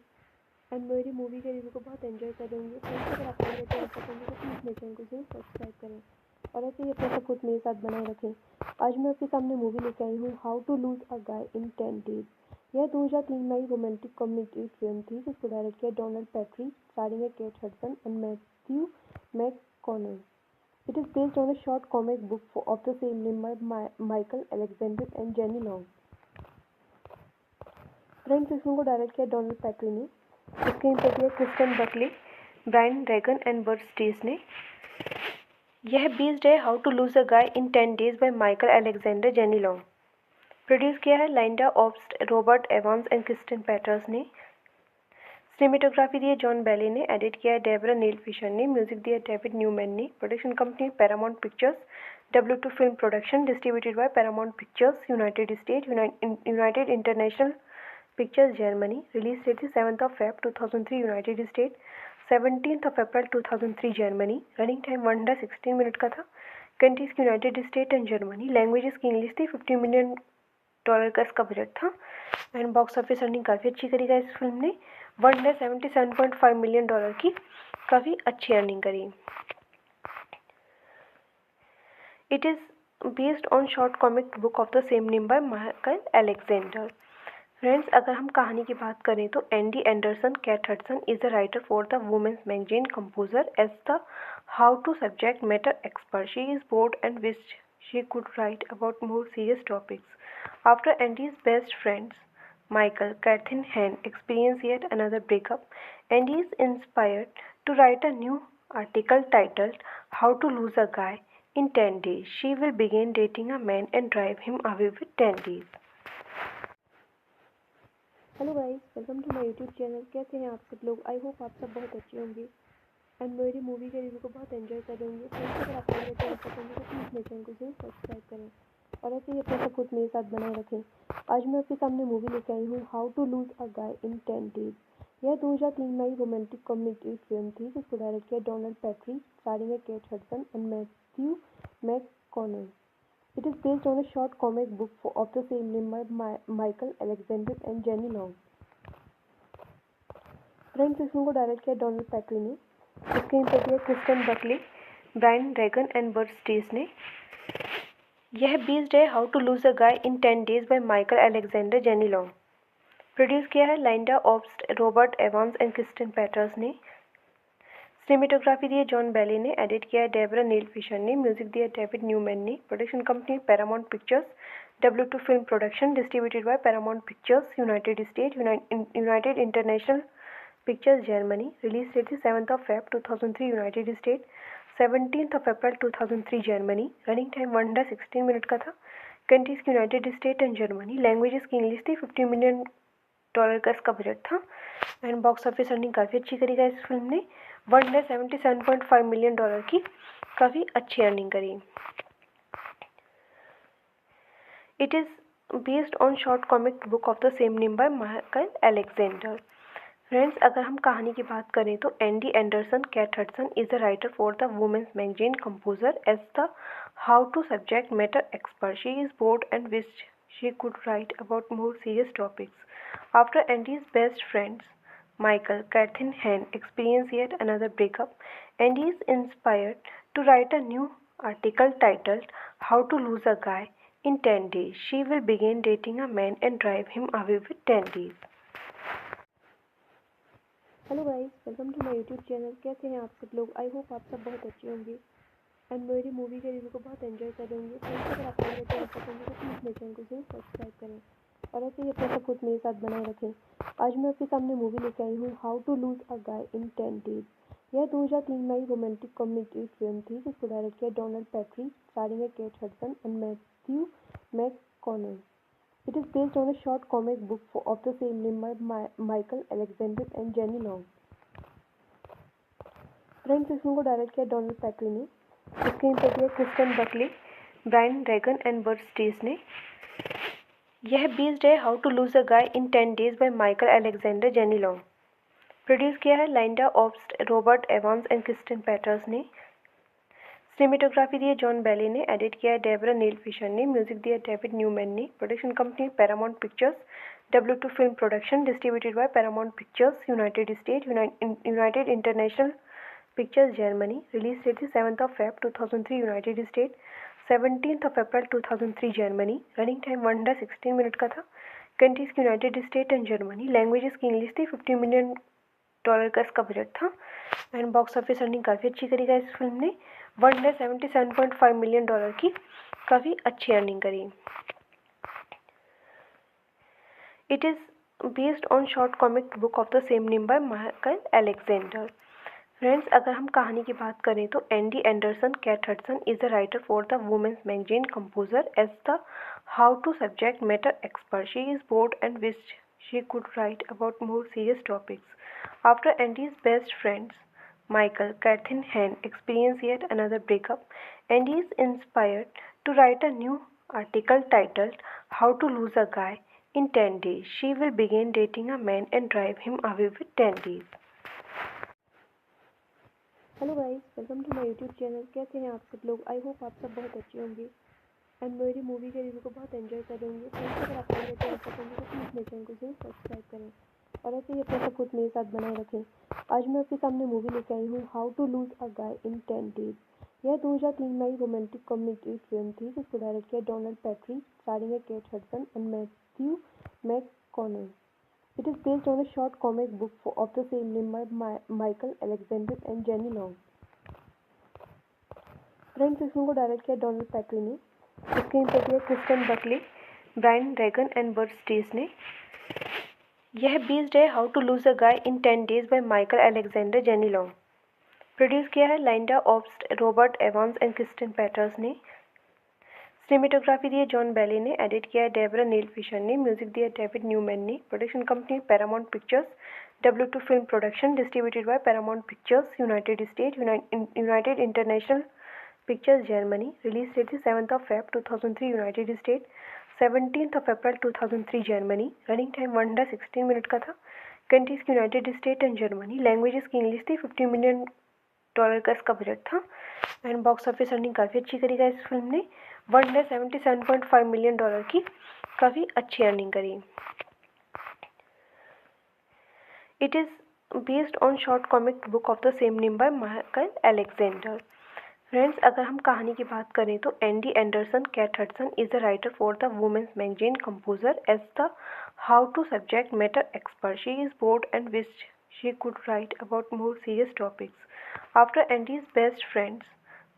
एंड मेरी मूवी के रिव्यू को बहुत एंजॉय करेंगे। फ्रेंड्स, अगर आपको मेरा चैनल पसंद है तो प्लीज़ मेरे चैनल को जरूर सब्सक्राइब करें और ऐसे ही अपना सपोर्ट मेरे साथ बनाए रखें। आज मैं आपके सामने मूवी लेके आई हूँ how to lose a guy in 10 days. यह 2003 में आई रोमांटिक कॉमेडी फिल्म थी जिसको डायरेक्ट किया डोनाल्ड पैट्री, स्टारिंग है Kate Hudson and Matthew McConaughey. It is based on a short comic book of the same name by Michael Alexander and Jenny Long. Friends, इस film को direct किया Donald Petrie ने, screen पे दिया Kristen Buckley, Brian Regan and Burt Steers ने। यह based है how to lose a guy in 10 days by Michael Alexander Jenny Long. Produce किया है Lynda Obst, Robert Evans and Kristen Peters ने। Cinematography दी है जॉन बेली ने, edit किया है डेबरा नील फिशर ने, म्यूजिक दिया है डेविड न्यूमैन ने। Production company Paramount Pictures, W2 film production, distributed by Paramount Pictures, United State, United International Pictures Germany. Release date थी 7 Feb 2003 United State, 17 April 2003 Germany. Running time 116 minute का था। Countries की United State and Germany. Languages की English थी। $50 million का इसका budget था and box office earning काफ़ी अच्छी करी गई इस फिल्म ने। $177.5 मिलियन की काफ़ी अच्छी अर्निंग करी। It is based on short comic book of the same name by Michael Alexander. Friends, अगर हम कहानी की बात करें तो Andy Anderson cat Hudson is the writer for the women's magazine composer as the how to subject matter expert. She is bored and wish she could write about more serious topics. After Andy's best friends, Michael, Catherine Hahn, experience yet another breakup, Andy is inspired to write a new article titled How to Lose a Guy in 10 Days. She will begin dating a man and drive him away with 10 days. Hello guys, welcome to my YouTube channel. कैसे हैं आप सब लोग? I hope आप सब बहुत अच्छे होंगे एंड मेरी मूवी के रिव्यू को बहुत एंजॉय करेंगे। फ्रेंड्स, अगर आपको मेरा चैनल पसंद है तो प्लीज़ मेरे चैनल को जरूर सब्सक्राइब करें और ऐसे ही अपना सपोर्ट मेरे साथ बनाए रखें। आज मैं आपके सामने मूवी लेके आई हूँ how to lose a guy in 10 days. यह 2003 में आई रोमांटिक कॉमेडी फिल्म थी जिसको डायरेक्ट किया डोनाल्ड पैट्री, स्टारिंग है Kate Hudson and Matthew McConaughey. It is based on a short comic book of the same name by Michael Alexander and Jenny Long. Friends, इस film को direct किया Donald Petrie ने, screen पे दिया Kristen Buckley, Brian Regan and Burt Steers ने। यह based है how to lose a guy in 10 days by Michael Alexander Jenny Long. Produce किया है Lynda Obst, Robert Evans and Kristen Peters ने। Cinematography दी है जॉन बेली ने, edit किया है डेबरा नील फिशर ने, म्यूजिक दिया है डेविड न्यूमैन ने। Production company Paramount Pictures, W2 film production, distributed by Paramount Pictures, United State, United International Pictures Germany. Release date थी 7 Feb 2003 United State, 17 April 2003 Germany. Running time 116 minute का था। Countries की United State and Germany. Languages की English थी। $50 million का इसका budget था and box office earning काफ़ी अच्छी करी गई इस फिल्म ने। $177.5 मिलियन की काफ़ी अच्छी अर्निंग करी। It is based on short comic book of the same name by Michael Alexander. Friends, अगर हम कहानी की बात करें तो Andy Anderson cat Hudson is the writer for the women's magazine composer as the how to subject matter expert. She is bored and wish she could write about more serious topics. After Andy's best friends, Michael, Catherine Hahn, experience yet another breakup, Andy is inspired to write a new article titled How to Lose a Guy in 10 Days. She will begin dating a man and drive him away with 10 days. Hello guys, welcome to my YouTube channel. कैसे हैं आप सब लोग? I hope आप सब बहुत अच्छे होंगे एंड मेरी मूवी के रिव्यू को बहुत एंजॉय करेंगे। फ्रेंड्स, अगर आपको मेरा चैनल पसंद है तो प्लीज़ मेरे चैनल को जरूर सब्सक्राइब करें और ऐसे ही अपना सपोर्ट मेरे साथ बनाए रखें। आज मैं आपके सामने मूवी लेके आई हूँ how to lose a guy in 10 days. यह 2003 में आई रोमांटिक कॉमेडी फिल्म थी जिसको डायरेक्ट किया डोनाल्ड पैट्री, स्टारिंग है Kate Hudson and Matthew McConaughey. It is based on a short comic book of the same name by Michael Alexander and Jenny Long. Friends, इस film को direct किया Donald Petrie ने, screen पे दिया Kristen Buckley, Brian Regan and Burt Steers ने। यह based है how to lose a guy in 10 days by Michael Alexander Jenny Long. Produce किया है Lynda Obst, Robert Evans and Kristen Peters ने। Cinematography दी है जॉन बेली ने, edit किया है डेबरा नील फिशर ने, म्यूजिक दिया है डेविड न्यूमैन ने। Production company Paramount Pictures, W2 Film Production, distributed by Paramount Pictures, United States, United International Pictures, Germany. Release date is 7th of Feb 2003, United States, 17th of April 2003, Germany. Running time 116 minute का था. Countries की United State and Germany. Languages की English थी. $50 million का इसका budget था. And box office earning काफ़ी अच्छी करी इस फिल्म ने. $177.5 मिलियन की काफ़ी अच्छी अर्निंग करी. It is based on short comic book of the same name by Michael Alexander. Friends, अगर हम कहानी की बात करें तो Andy Anderson cat Hudson is the writer for the women's magazine composer as the how to subject matter expert. She is bored and wish she could write about more serious topics. After Andy's best friends, Michael, Catherine Hahn, experience yet another breakup, Andy is inspired to write a new article titled How to Lose a Guy in 10 Days. She will begin dating a man and drive him away with 10 days. Hello guys, welcome to my YouTube channel. कैसे हैं आप सब लोग? I hope आप सब बहुत अच्छे होंगे एंड मेरी मूवी के रिव्यू को बहुत एंजॉय करेंगे. फ्रेंड्स, अगर आपको मेरा चैनल पसंद है तो प्लीज़ मेरे चैनल को जरूर सब्सक्राइब करें और ऐसे ही अपना सपोर्ट मेरे साथ बनाए रखें. आज मैं आपके सामने मूवी लेके आई हूँ how to lose a guy in 10 days. यह 2003 में आई रोमांटिक कॉमेडी फिल्म थी जिसको डायरेक्ट किया डोनाल्ड पैट्री, स्टारिंग है Kate Hudson and Matthew McConaughey. It is based on a short comic book of the same name by Michael Alexander and Jenny Long. Friends, इस film को direct किया Donald Petrie ने. Screen पर किया Kristen Buckley, Brian Regan and Burt Steers ने. यह based है how to lose a guy in 10 days by Michael Alexander Jenny Long. Produce किया है Lynda Obst, Robert Evans and Kristen Peters ने. Cinematography दी है जॉन बेली ने. Edit किया है डेबरा नील फिशर ने. म्यूजिक दिया है डेविड न्यूमैन ने. Production company Paramount Pictures, W2 film production, distributed by Paramount Pictures, United State, United International Pictures, Germany. Release date थी 7th of Feb 2003, United State, 17th of April 2003, Germany. Running time 116 minute का था. Countries की United State and Germany. Languages की English थी. $50 million का इसका budget था. And box office earning काफ़ी अच्छी करी इस फिल्म ने. $177.5 मिलियन की काफ़ी अच्छी अर्निंग करी. It is based on short comic book of the same name by Michael Alexander. Friends, अगर हम कहानी की बात करें तो Andy Anderson cat Hudson is the writer for the women's magazine composer as the how to subject matter expert. She is bored and wish she could write about more serious topics. After Andy's best friends,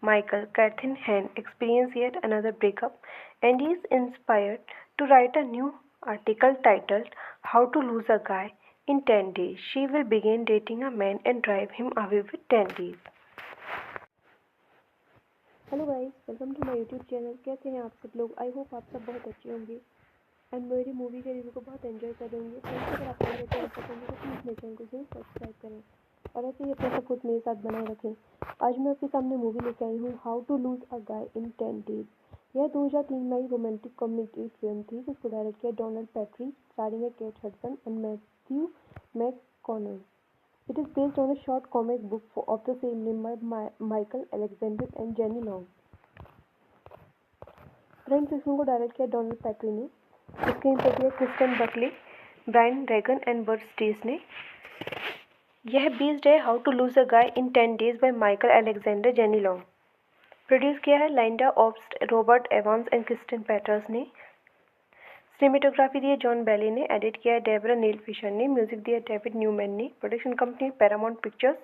Michael, Catherine Hahn, experience yet another breakup, Andy is inspired to write a new article titled How to Lose a Guy in 10 Days. She will begin dating a man and drive him away with 10 days. Hello guys, welcome to my YouTube channel. कैसे हैं आप सब लोग? I hope आप सब बहुत अच्छे होंगे एंड मेरी मूवी के रिव्यू को बहुत एंजॉय करेंगे. फ्रेंड्स, अगर आपको मेरा चैनल पसंद है तो प्लीज़ मेरे चैनल को जरूर सब्सक्राइब करें और ऐसे ही अपना सपोर्ट मेरे साथ बनाए रखें. आज मैं आपके सामने मूवी लेके आई हूँ how to lose a guy in 10 days. यह 2003 में आई रोमांटिक कॉमेडी फिल्म थी जिसको डायरेक्ट किया डोनाल्ड पैट्री, स्टारिंग है Kate Hudson and Matthew McConaughey. It is based on a short comic book of the same name by Michael Alexander and Jenny Long. Friends, इस film को direct किया Donald Petrie ने. Screen पर किया Kristen Buckley, Brian Regan and Burt Steers ने. यह based है how to lose a guy in 10 days by Michael Alexander Jenny Long. Produce किया है Lynda Obst, Robert Evans and Kristen Peters ने. Cinematography दी है जॉन बेली ने. Edit किया है डेबरा नील फिशर ने. म्यूजिक दिया है डेविड न्यूमैन ने. Production company Paramount Pictures,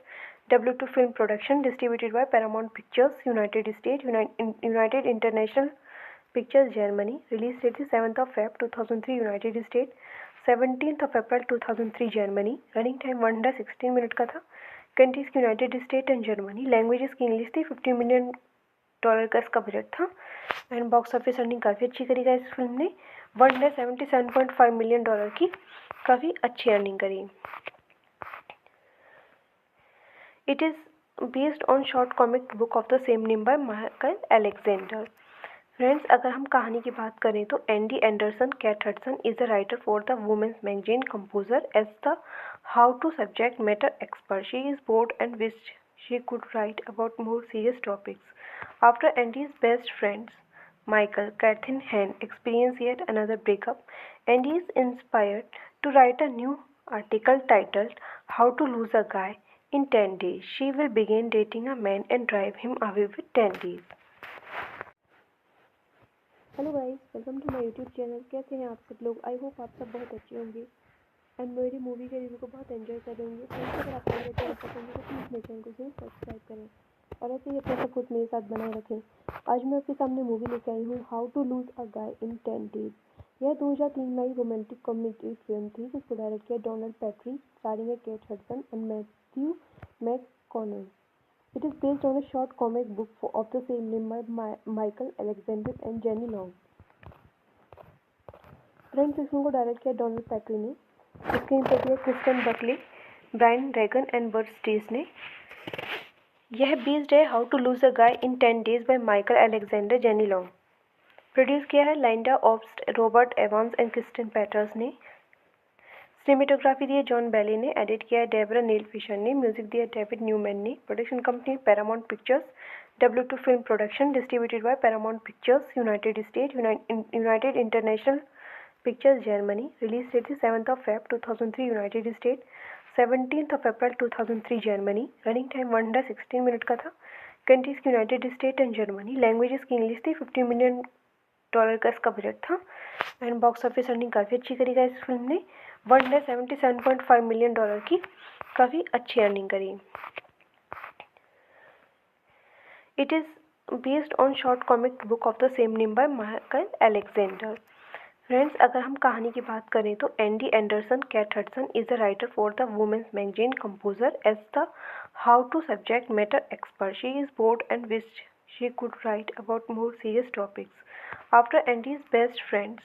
W2 film production, distributed by Paramount Pictures, United State, United International Pictures, Germany. Release date थी 7th of Feb 2003, United State, 17th of April 2003, Germany. Running time 116 minute का था. Countries की United State and Germany. Languages की English थी. $50 million का इसका budget था. And box office earning काफ़ी अच्छी करी इस फिल्म ने. $177.5 मिलियन की काफ़ी अच्छी अर्निंग करी. It is based on short comic book of the same name by Michael Alexander. Friends, अगर हम कहानी की बात करें तो Andy Anderson cat Hudson is the writer for the women's magazine composer as the how to subject matter expert. She is bored and wish she could write about more serious topics. After Andy's best friends, Michael Catherine Han experiences yet another breakup and is inspired to write a new article titled How to Lose a Guy in 10 Days. She will begin dating a man and drive him away with 10 days. Hello guys, welcome to my YouTube channel. कैसे हैं आप सब लोग? I hope आप सब बहुत अच्छे होंगे एंड मेरी मूवी के रिव्यू को बहुत एंजॉय कर रहे होंगे। फ्रेंड्स, अगर आपको मेरा चैनल पसंद है तो प्लीज़ मेरे चैनल को जरूर सब्सक्राइब करें और ऐसे ही अपना सपोर्ट मेरे साथ बनाए रखें। आज मैं आपके सामने मूवी लेके आई हूँ how to lose a guy in 10 days. यह 2003 में आई रोमांटिक कॉमेडी फिल्म थी जिसको डायरेक्ट किया डोनाल्ड पैट्री, स्टारिंग है Kate Hudson and Matthew McConaughey. It is based on a short comic book of the same name by Michael Alexander and Jenny Long. Friends, इस film को direct किया Donald Petrie ने, screen पर दिया Kristen Buckley, Brian Regan and Burt Steers ने। यह based है how to lose a guy in 10 days by Michael Alexander Jenny Long. Produce किया है Lynda Obst, Robert Evans and Kristen Peters ने। Cinematography दी है जॉन बेली ने। Edit किया है डेबरा नील फिशर ने। म्यूजिक दिया डेविड न्यूमैन ने। Production company Paramount Pictures, W2 film production, distributed by Paramount Pictures, United State, United International Pictures, Germany. Release date थी 7 Feb 2003 United State, 17 April 2003 Germany. Running time 116 minute का था। Countries की United State and Germany. Languages की English थी। $50 million का इसका budget था and box office earning काफ़ी अच्छी करी गई इस फिल्म ने। $177.5 मिलियन की काफ़ी अच्छी अर्निंग करी। It is based on short comic book of the same name by Michael Alexander. Friends, अगर हम कहानी की बात करें तो Andy Anderson cat Hudson is the writer for the women's magazine composer as the how to subject matter expert. She is bored and wish she could write about more serious topics. After Andy's best friends,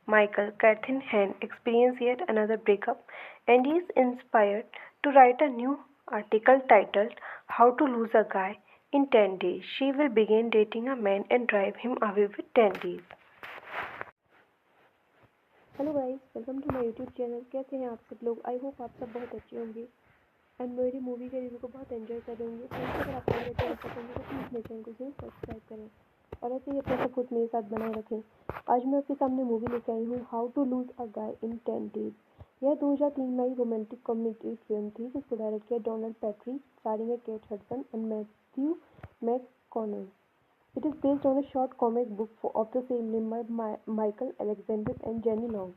Michael, Catherine Han experience yet another breakup, Andy is inspired to write a new article titled How to Lose a Guy in 10 Days. She will begin dating a man and drive him away with 10 days. Hello guys, welcome to my YouTube channel. कैसे हैं आप सब लोग? I hope आप सब बहुत अच्छे होंगे एंड मेरी मूवी के रिव्यू को बहुत एंजॉय कर रहे होंगे। फ्रेंड्स, अगर आपको मेरा चैनल पसंद है तो प्लीज़ मेरे चैनल को जरूर सब्सक्राइब करें और ऐसे ही अपना सपोर्ट मेरे साथ बनाए रखें। आज मैं आपके सामने मूवी लेके आई हूँ how to lose a guy in 10 days. यह 2003 में आई रोमांटिक कॉमेडी फिल्म थी जिसको डायरेक्ट किया डोनाल्ड पैट्री, स्टारिंग है Kate Hudson and Matthew McConaughey. It is based on a short comic book of the same name by Michael Alexander and Jenny Long.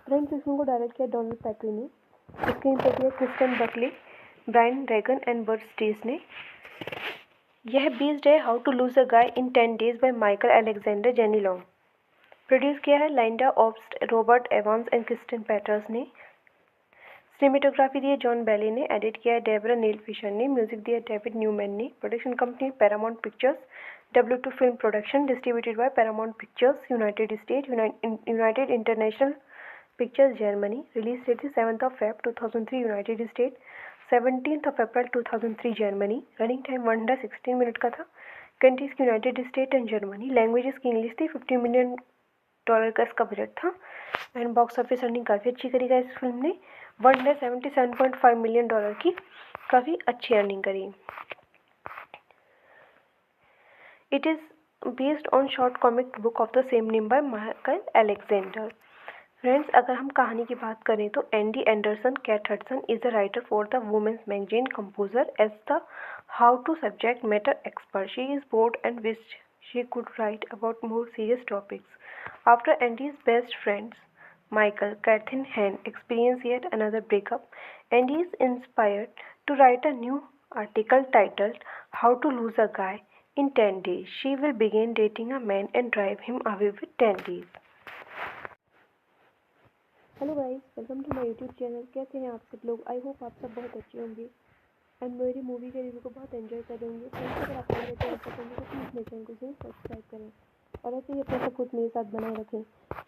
Friends, इस film को direct किया Donald Petrie ने, screen पर दिया Kristen Buckley, Brian Regan and Burt Steers ने। यह based है how to lose a guy in 10 days by Michael Alexander Jenny Long. Produce किया है Lynda Obst, Robert Evans and Kristen Peters ने। Cinematography दी है जॉन बेली ने। Edit किया है डेबरा नील फिशर ने। म्यूजिक दिया डेविड न्यूमैन ने। Production company Paramount Pictures, W2 film production, distributed by Paramount Pictures, United State, United International Pictures, Germany. Release date थी 7 Feb 2003 United State, 17 April 2003 Germany. Running time 116 minute का था। Countries की United State and Germany. Languages की English थी। $50 million का इसका budget था and box office earning काफ़ी अच्छी करी गई इस फिल्म ने। $177.5 मिलियन की काफ़ी अच्छी अर्निंग करी। It is based on short comic book of the same name by Michael Alexander. Friends, अगर हम कहानी की बात करें तो Andy Anderson cat Hudson is the writer for the women's magazine composer as the how to subject matter expert. She is bored and wish she could write about more serious topics. After Andy's best friends, Michael, Catherine Han experience yet another breakup, Andy is inspired to write a new article titled How to Lose a Guy in 10 Days. She will begin dating a man and drive him away with 10 days. Hello guys, welcome to my YouTube channel. कैसे हैं आप सब लोग? I hope आप सब बहुत अच्छे होंगे एंड मेरी मूवी के रिव्यू को बहुत एंजॉय कर रहे होंगे। फ्रेंड्स, अगर आपको मेरा चैनल पसंद है तो प्लीज़ मेरे चैनल को जरूर सब्सक्राइब करें और ऐसे ही अपना सपोर्ट मेरे साथ बनाए रखें।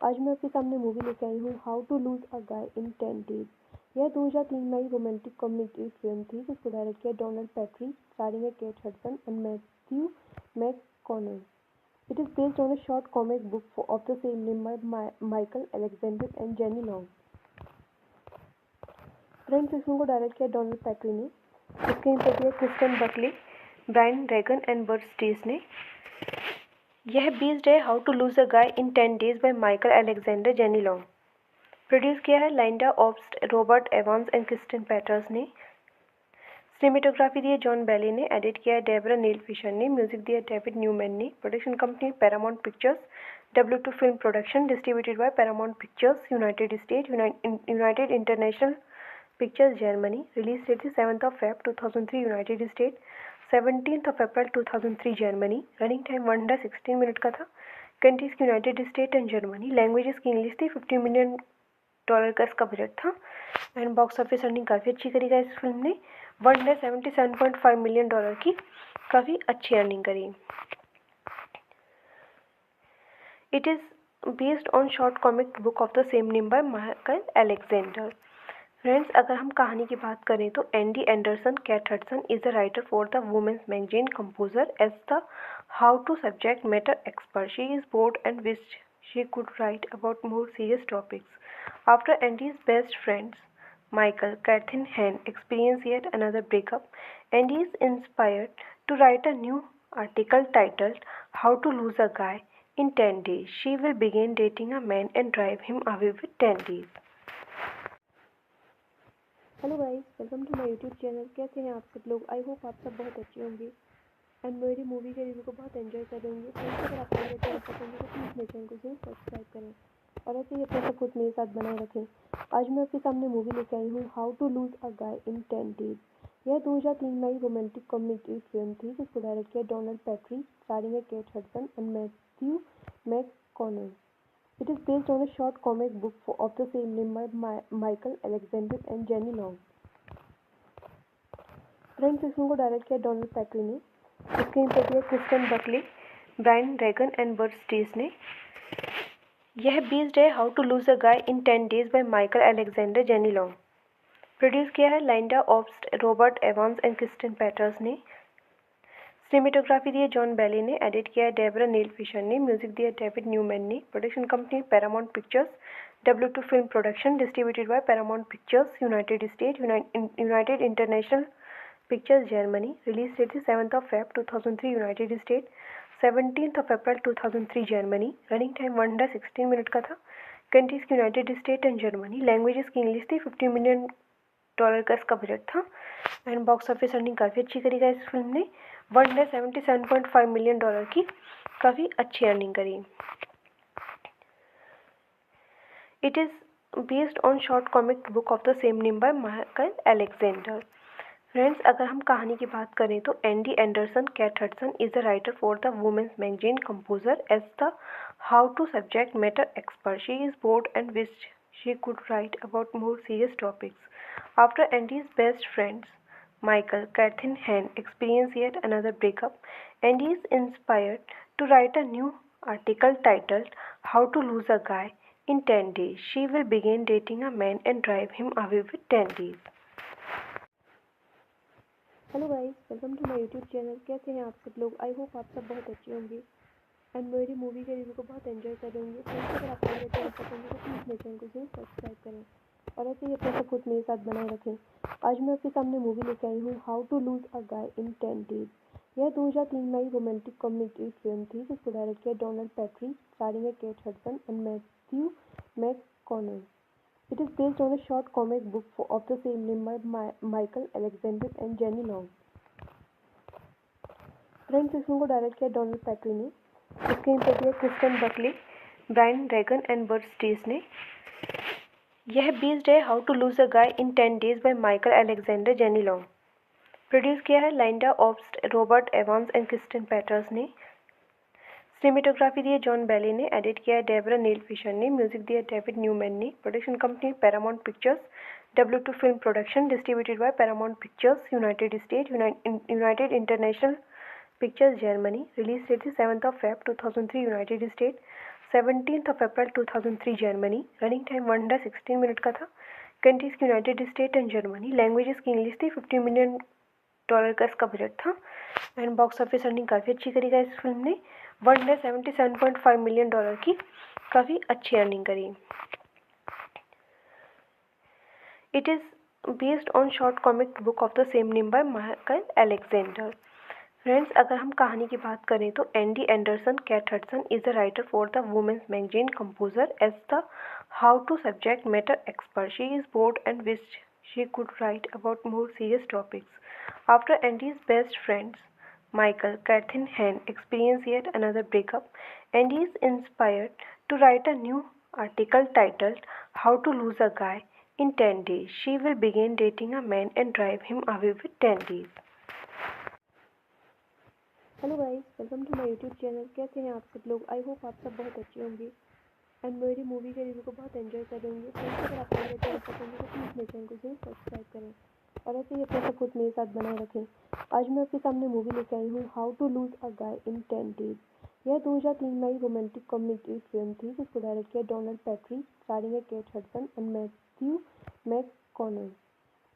आज मैं आपके सामने मूवी लेके आई हूँ how to lose a guy in 10 days. यह 2003 में आई रोमांटिक कॉमेडी फिल्म थी जिसको डायरेक्ट किया डोनाल्ड पैट्री, स्टारिंग है Kate Hudson and Matthew McConaughey. It is based on a short comic book of the same name by Michael Alexander and Jenny Long. Friends, इस film को direct किया Donald Petrie ने, screen पर दिया Kristen Buckley, Brian Regan and Burt Steers ने। यह based है how to lose a guy in 10 days by Michael Alexander Jenny Long. Produce किया है Lynda Obst, Robert Evans and Kristen Peters ने। Cinematography दी है जॉन बेली ने। Edit किया है डेबरा नील फिशर ने। म्यूजिक दिया है डेविड न्यूमैन ने। Production company Paramount Pictures, W2 film production, distributed by Paramount Pictures, United State, United International Pictures, Germany. Release date थी 7 Feb 2003 United State, 17 April 2003 Germany. Running time 116 minute का था। Countries की United State and Germany. Languages की English थी। $50 million का इसका budget था। And box office earning काफ़ी अच्छी करेगा इस फिल्म ने। $177.5 मिलियन की काफ़ी अच्छी अर्निंग करी। It is based on short comic book of the same name by Michael Alexander. Friends, अगर हम कहानी की बात करें तो Andy Anderson cat Hudson is a writer for the women's magazine, composer as the how to subject matter expert. She is bored and wished she could write about more serious topics. After Andy's best friends, Michael, Catherine Hahn, experience yet another breakup, Andy is inspired to write a new article titled How to Lose a Guy in 10 Days. She will begin dating a man and drive him away with 10 days. Hello guys, welcome to my YouTube channel. कैसे हैं आप सब लोग? I hope आप सब बहुत अच्छे होंगे एंड मेरी मूवी के रिव्यू को बहुत एंजॉय कर रहे होंगे। फ्रेंड्स, अगर आपको मेरे चैनल पसंद है तो प्लीज़ मेरे चैनल को जरूर सब्सक्राइब करें और ऐसे ही अपना सपोर्ट मेरे साथ बनाए रखें। आज मैं आपके सामने मूवी लेके आई हूँ how to lose a guy in 10 days. यह 2003 में आई रोमांटिक कॉमेडी फिल्म थी जिसको डायरेक्ट किया डोनाल्ड पैट्री, स्टारिंग है Kate Hudson and Matthew McConaughey. It is based on a short comic book of the same name by Michael Alexander and Jenny Long. Friends, इस film को direct किया Donald Petrie ने। Screen पर दिया Kristen Buckley, Brian Regan and Burt Steers ने। यह based है how to lose a guy in 10 days by Michael Alexander Jenny Long. Produce किया है Lynda Obst, Robert Evans and Kristen Peters ने। Cinematography दी है जॉन बेली ने। Edit किया है डेबरा नील फिशर ने। म्यूजिक दिया है डेविड न्यूमैन ने। Production company Paramount Pictures, W2 film production, distributed by Paramount Pictures, United State, United International Pictures, Germany. Release date थी 7 Feb 2003 United State, 17 April 2003 Germany. Running time 116 minute का था। Countries की United State and Germany. Languages की English थी। $50 million का इसका budget था। And box office earning काफ़ी अच्छी करेगा इस फिल्म ने। $177.5 मिलियन की काफ़ी अच्छी अर्निंग करी। It is based on short comic book of the same name by Michael Alexander. Friends, अगर हम कहानी की बात करें तो Andy Anderson cat Hudson is a writer for the women's magazine, composer as the how to subject matter expert. She is bored and wished she could write about more serious topics. After Andy's best friends, Michael, Catherine Hahn, experience yet another breakup, Andy is inspired to write a new article titled How to Lose a Guy in 10 Days. She will begin dating a man and drive him away with 10 days. Hello guys, welcome to my YouTube channel. कैसे हैं आप सब लोग? I hope आप सब बहुत अच्छे होंगे एंड मेरी मूवी के रिव्यू को बहुत एंजॉय कर रहे होंगे। फ्रेंड्स, अगर आपको मेरे चैनल पसंद है तो प्लीज़ मेरे चैनल को जरूर सब्सक्राइब करें और ऐसे ही अपना सपोर्ट मेरे साथ बनाए रखें। आज मैं आपके सामने मूवी लेके आई हूँ how to lose a guy in 10 days. यह 2003 में आई रोमांटिक कॉमेडी फिल्म थी जिसको डायरेक्ट किया डोनाल्ड पैट्री, स्टारिंग है Kate Hudson and Matthew McConaughey. It is based on a short comic book of the same name by Michael Alexander and Jenny Long. Friends, इस film को direct किया Donald Petrie ने। Screen पर दिया Kristen Buckley, Brian Regan and Burt Steers ने। यह based है how to lose a guy in 10 days by Michael Alexander Jenny Long. Produce किया है Lynda Obst, Robert Evans and Kristen Peters ने। Cinematography दी है जॉन बेली ने। Edit किया है डेबरा नील फिशर ने। म्यूजिक दिया है डेविड न्यूमैन ने। Production company Paramount Pictures, W2 film production, distributed by Paramount Pictures, United State, United International Pictures, Germany. Release date थी 7 Feb 2003 United State, 17 April 2003 Germany. Running time 116 minute का था। Countries की United State and Germany. Languages की English थी। $50 million का इसका budget था। And box office earning काफ़ी अच्छी करेगा इस फिल्म ने। $177.5 मिलियन की काफ़ी अच्छी अर्निंग करी। It is based on short comic book of the same name by Michael Alexander. Friends, अगर हम कहानी की बात करें तो Andy Anderson cat Hudson is the writer for the women's magazine composer as the how to subject matter expert. She is bored and wished she could write about more serious topics. After Andy's best friends, Michael, Kathy and Han experience yet another breakup, Andy is inspired to write a new article titled How to Lose a Guy in 10 Days. She will begin dating a man and drive him away with 10 days. Hello guys, welcome to my YouTube channel. कैसे हैं आप सब लोग? I hope आप सब बहुत अच्छे होंगे एंड मेरी मूवी के रिव्यू को बहुत एंजॉय कर रहे होंगे. फ्रेंड्स, अगर आपको मेरा चैनल पसंद है तो प्लीज़ मेरे चैनल को जरूर सब्सक्राइब करें और ऐसे ही अपना सपोर्ट मेरे साथ बनाए रखें. आज मैं आपके सामने मूवी लेकर आई हूँ how to lose a guy in 10 days. यह 2003 में आई रोमांटिक कॉमेडी फिल्म थी जिसको डायरेक्ट किया डोनाल्ड पैट्री, स्टारिंग है Kate Hudson and Matthew McConaughey.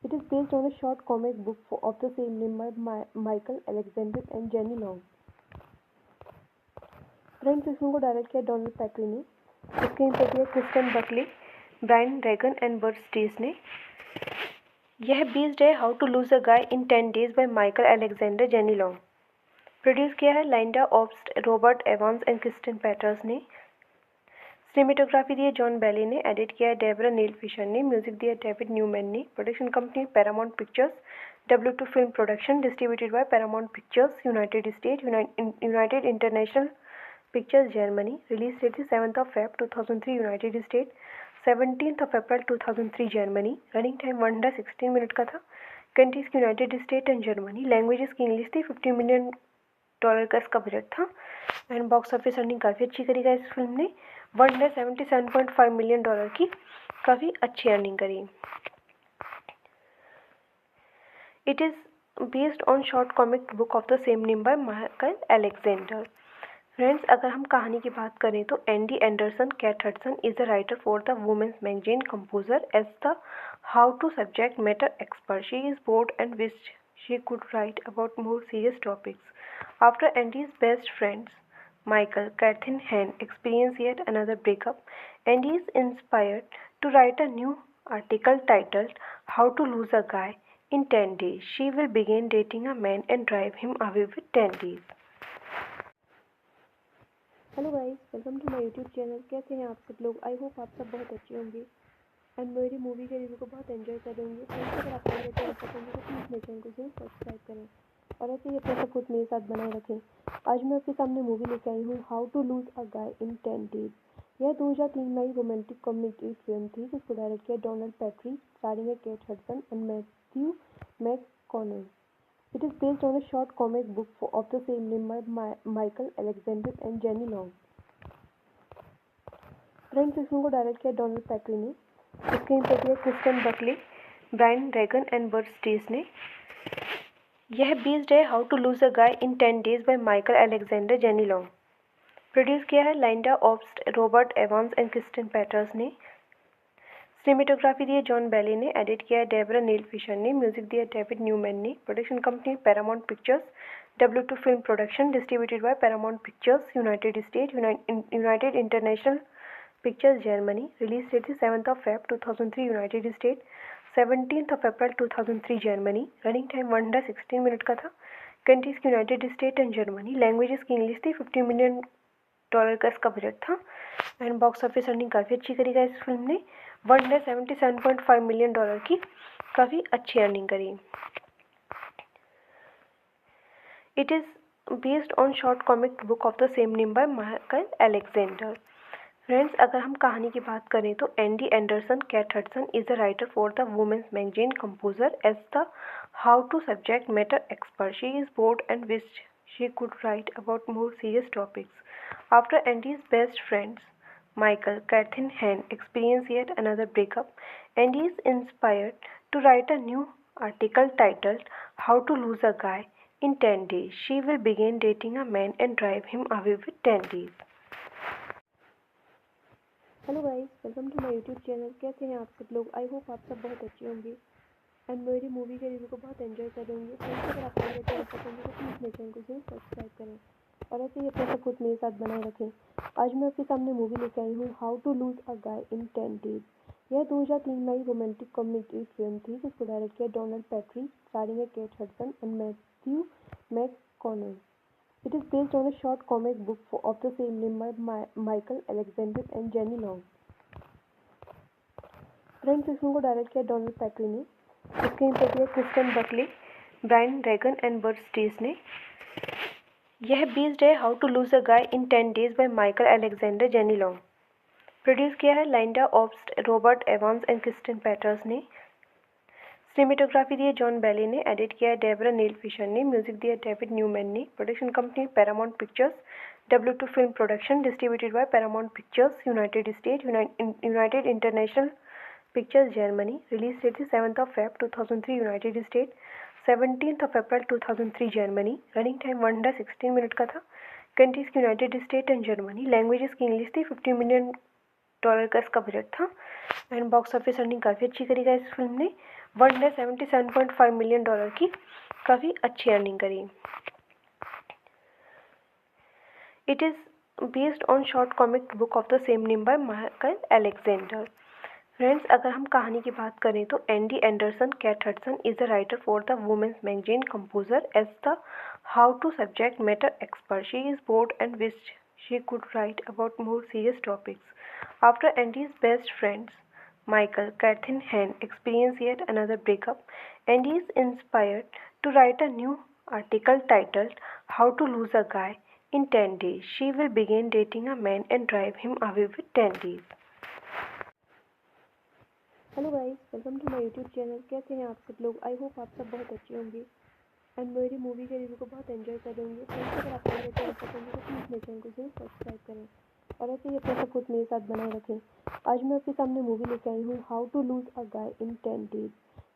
It is based on a short comic book of the same name by Michael Alexander and Jenny Long. Friends, इस film को direct किया Donald Petrie ने. Screen पर दिया Kristen Buckley, Brian Regan and Burt Steers ने. यह based है how to lose a guy in 10 days by Michael Alexander Jenny Long. Produce किया है Lynda Obst, Robert Evans and Kristen Peters ने. Cinematography दी है जॉन बेली ने. Edit किया है डेबरा नील फिशर ने. म्यूजिक दिया डेविड न्यूमैन ने. Production company Paramount Pictures, W2 film production, distributed by Paramount Pictures, United State, United International Pictures, Germany. Release date थी 7 Feb 2003 United State, 17 April 2003 Germany. Running time 116 minute का था. Countries की United State and Germany. Languages की English थी. $50 million का इसका budget था and box office earning काफ़ी अच्छी करी गई इस फिल्म ने. $177.5 मिलियन की काफ़ी अच्छी अर्निंग करी. It is based on short comic book of the same name by Michael Alexander. Friends, अगर हम कहानी की बात करें तो Andy Anderson cat Hudson is the writer for the women's magazine composer as the how to subject matter expert. She is bored and wished she could write about more serious topics. After Andy's best friends, Michael, Kathy and Han experience yet another breakup, Andy is inspired to write a new article titled How to Lose a Guy in 10 Days. She will begin dating a man and drive him away with 10 days. Hello guys, welcome to my YouTube channel. कैसे हैं आप सब लोग? I hope आप सब बहुत अच्छे होंगे एंड मेरी मूवी के रिव्यू को बहुत एंजॉय कर रहे होंगे. फ्रेंड्स, अगर आपको मेरा चैनल पसंद है तो प्लीज़ मेरे चैनल को जरूर सब्सक्राइब करें और ऐसे ही अपना सपोर्ट मेरे साथ बनाए रखें. आज मैं आपके सामने मूवी लेकर आई हूँ how to lose a guy in 10 days. यह 2003 में आई रोमांटिक कॉमेडी फिल्म थी जिसको डायरेक्ट किया डोनाल्ड पैट्री, स्टारिंग है Kate Hudson and Matthew McConaughey. It is based on a short comic book of the same name by Michael Alexander and Jenny Long. Friends, इस film को direct किया Donald Petrie ने. Screen पर दिया Kristen Buckley, Brian Regan and Burt Steers ने. यह based है how to lose a guy in 10 days by Michael Alexander Jenny Long. Produce किया है Lynda Obst, Robert Evans and Kristen Peters ने. Cinematography दी है जॉन बेली ने. Edit किया है डेबरा नील फिशर ने. म्यूजिक दिया डेविड न्यूमैन ने. Production company Paramount Pictures, W2 film production, distributed by Paramount Pictures, United State, United International Pictures, Germany. Release date थी 7 Feb 2003 United State, 17 April 2003 Germany. Running time 116 minute का था. Countries की United State and Germany. Languages की English थी. $50 million का इसका budget था and box office earning काफ़ी अच्छी करी गई इस फिल्म ने. $177.5 मिलियन की काफ़ी अच्छी अर्निंग करी. It is based on short comic book of the same name by Michael Alexander. Friends, अगर हम कहानी की बात करें तो Andy Anderson cat Hudson is the writer for the women's magazine composer as the how to subject matter expert. She is bored and wished she could write about more serious topics. After Andy's best friends, Michael, Kathy and Han experience yet another breakup, Andy is inspired to write a new article titled How to Lose a Guy in 10 Days. She will begin dating a man and drive him away with 10 days. Hello guys, welcome to my YouTube channel. कैसे हैं आप सब लोग? I hope आप सब बहुत अच्छे होंगे एंड मेरी मूवी के रिव्यू को बहुत एंजॉय कर रहे होंगे. फ्रेंड्स, अगर आपको मेरा चैनल पसंद है तो प्लीज़ मेरे चैनल को जरूर सब्सक्राइब करें और ऐसे ही अपना सपोर्ट मेरे साथ बनाए रखें. आज मैं आपके सामने मूवी लेकर आई हूँ how to lose a guy in 10 days. यह 2003 में आई रोमांटिक कॉमेडी फिल्म थी जिसको डायरेक्ट किया डोनाल्ड पैट्री, स्टारिंग है Kate Hudson and Matthew Mac Connor. It is based on a short comic book of the same name by Michael Alexander and Jenny Long. Friends, इस film को direct किया Donald Petrie ने, screen पे दिया Kristen Buckley, Brian Regan and Burt Steers ने। यह based है how to lose a guy in 10 days by Michael Alexander Jenny Long. Produce किया है Lynda Obst, Robert Evans and Kristen Peters ने। Cinematography दी है जॉन बेली ने, edit किया है डेबरा नील फिशर ने, म्यूजिक दिया डेविड न्यूमैन ने। Production company Paramount Pictures, W2 film production, distributed by Paramount Pictures, United State, United International Pictures Germany. Release date थी 7 Feb 2003 United State, 17 April 2003 Germany. Running time 116 minute का था। Countries की United State and Germany. Languages की English थी। $50 million का इसका budget था। And box office earning काफ़ी अच्छी करी गई इस फिल्म ने, $177.5 मिलियन की काफ़ी अच्छी अर्निंग करी। It is based on short comic book of the same name by Michael Alexander. Friends, अगर हम कहानी की बात करें तो Andy Anderson cat Hudson is the writer for the women's magazine composer as the how to subject matter expert. She is bored and wish she could write about more serious topics. After Andy's best friends, Michael, Kathy and Han experience yet another breakup, Andy is inspired to write a new article titled How to Lose a Guy in 10 Days. She will begin dating a man and drive him away with 10 days. Hello guys, welcome to my YouTube channel. कैसे हैं आप सब लोग? I hope आप सब बहुत अच्छे होंगे एंड मेरी मूवी के रिव्यू को बहुत एंजॉय कर रहे होंगे। फ्रेंड्स, अगर आपको मेरे चैनल पसंद है तो प्लीज़ मेरे चैनल को जरूर सब्सक्राइब करें और ऐसे ही अपना सपोर्ट मेरे साथ बनाए रखें। आज मैं आपके सामने मूवी लेके आई हूँ how to lose a guy in 10 days.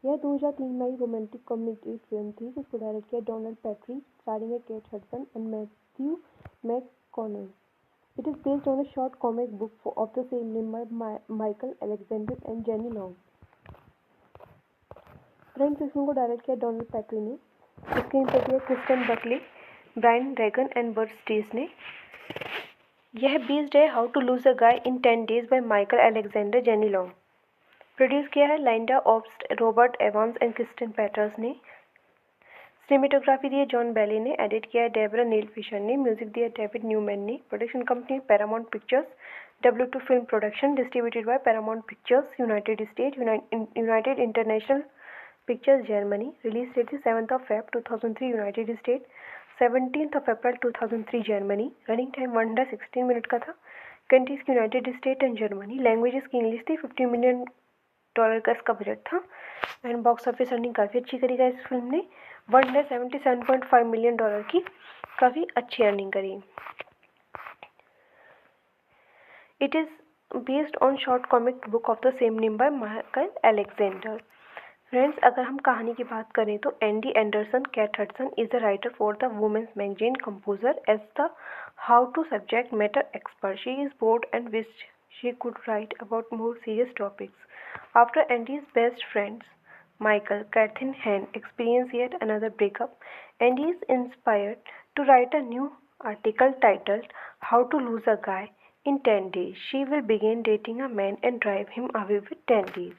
यह 2003 में आई रोमांटिक कॉमेडी फिल्म थी जिसको डायरेक्ट किया डोनाल्ड पैट्री, स्टारिंग है Kate Hudson and Matthew McConaughey. It is based on a short comic book of the same name by Michael Alexander and Jenny Long. Friends, इस film को direct किया Donald Petrie ने, screen पे दिया Kristen Buckley, Brian Regan and Burt Steers ने। यह based है how to lose a guy in 10 days by Michael Alexander Jenny Long. Produce किया है Lynda Obst, Robert Evans and Kristen Peters ने। Cinematography दी है जॉन बेली ने, edit किया है डेबरा नील फिशर ने, म्यूजिक दिया डेविड न्यूमैन ने। Production company Paramount Pictures, W2 film production, distributed by Paramount Pictures, United State, United International Pictures Germany. Release date थी 7 Feb 2003 United State, 17 April 2003 Germany. Running time 116 minute का था। Countries की United State and Germany. Languages की English थी। $50 million का इसका budget था। And box office earning काफ़ी अच्छी करी गई इस फिल्म ने, $177.5 मिलियन की काफ़ी अच्छी अर्निंग करी। It is based on a short comic book of the same name by Michael Alexander Jenny Long. Produce किया है Lynda Obst, Robert Evans and Kristen Peters ने। सिनेमेटोग्राफी दी है जॉन बेली ने, एडिट किया है डेबरा नील Fisher ने, music दिया David Newman ने। Production company Paramount Pictures, W2 film production, distributed by Paramount Pictures, United State, United International Pictures Germany. Release date थी 7 Feb 2003 United State, 17 April 2003 Germany. Running time 116 minute का था। Countries की United State and Germany. Languages की English थी। $50 million की काफ़ी अच्छी earning करी। It is based on short comic book of the same name by Michael Alexander. Friends, अगर हम कहानी की बात करें तो Andy Anderson cat Hudson is the writer for the women's magazine composer as the how to subject matter expert. She is bored and wish she could write about more serious topics. After Andy's best friends, Michael, Kathy and Han experience yet another breakup, Andy is inspired to write a new article titled How to Lose a Guy in 10 Days. She will begin dating a man and drive him away with 10 days.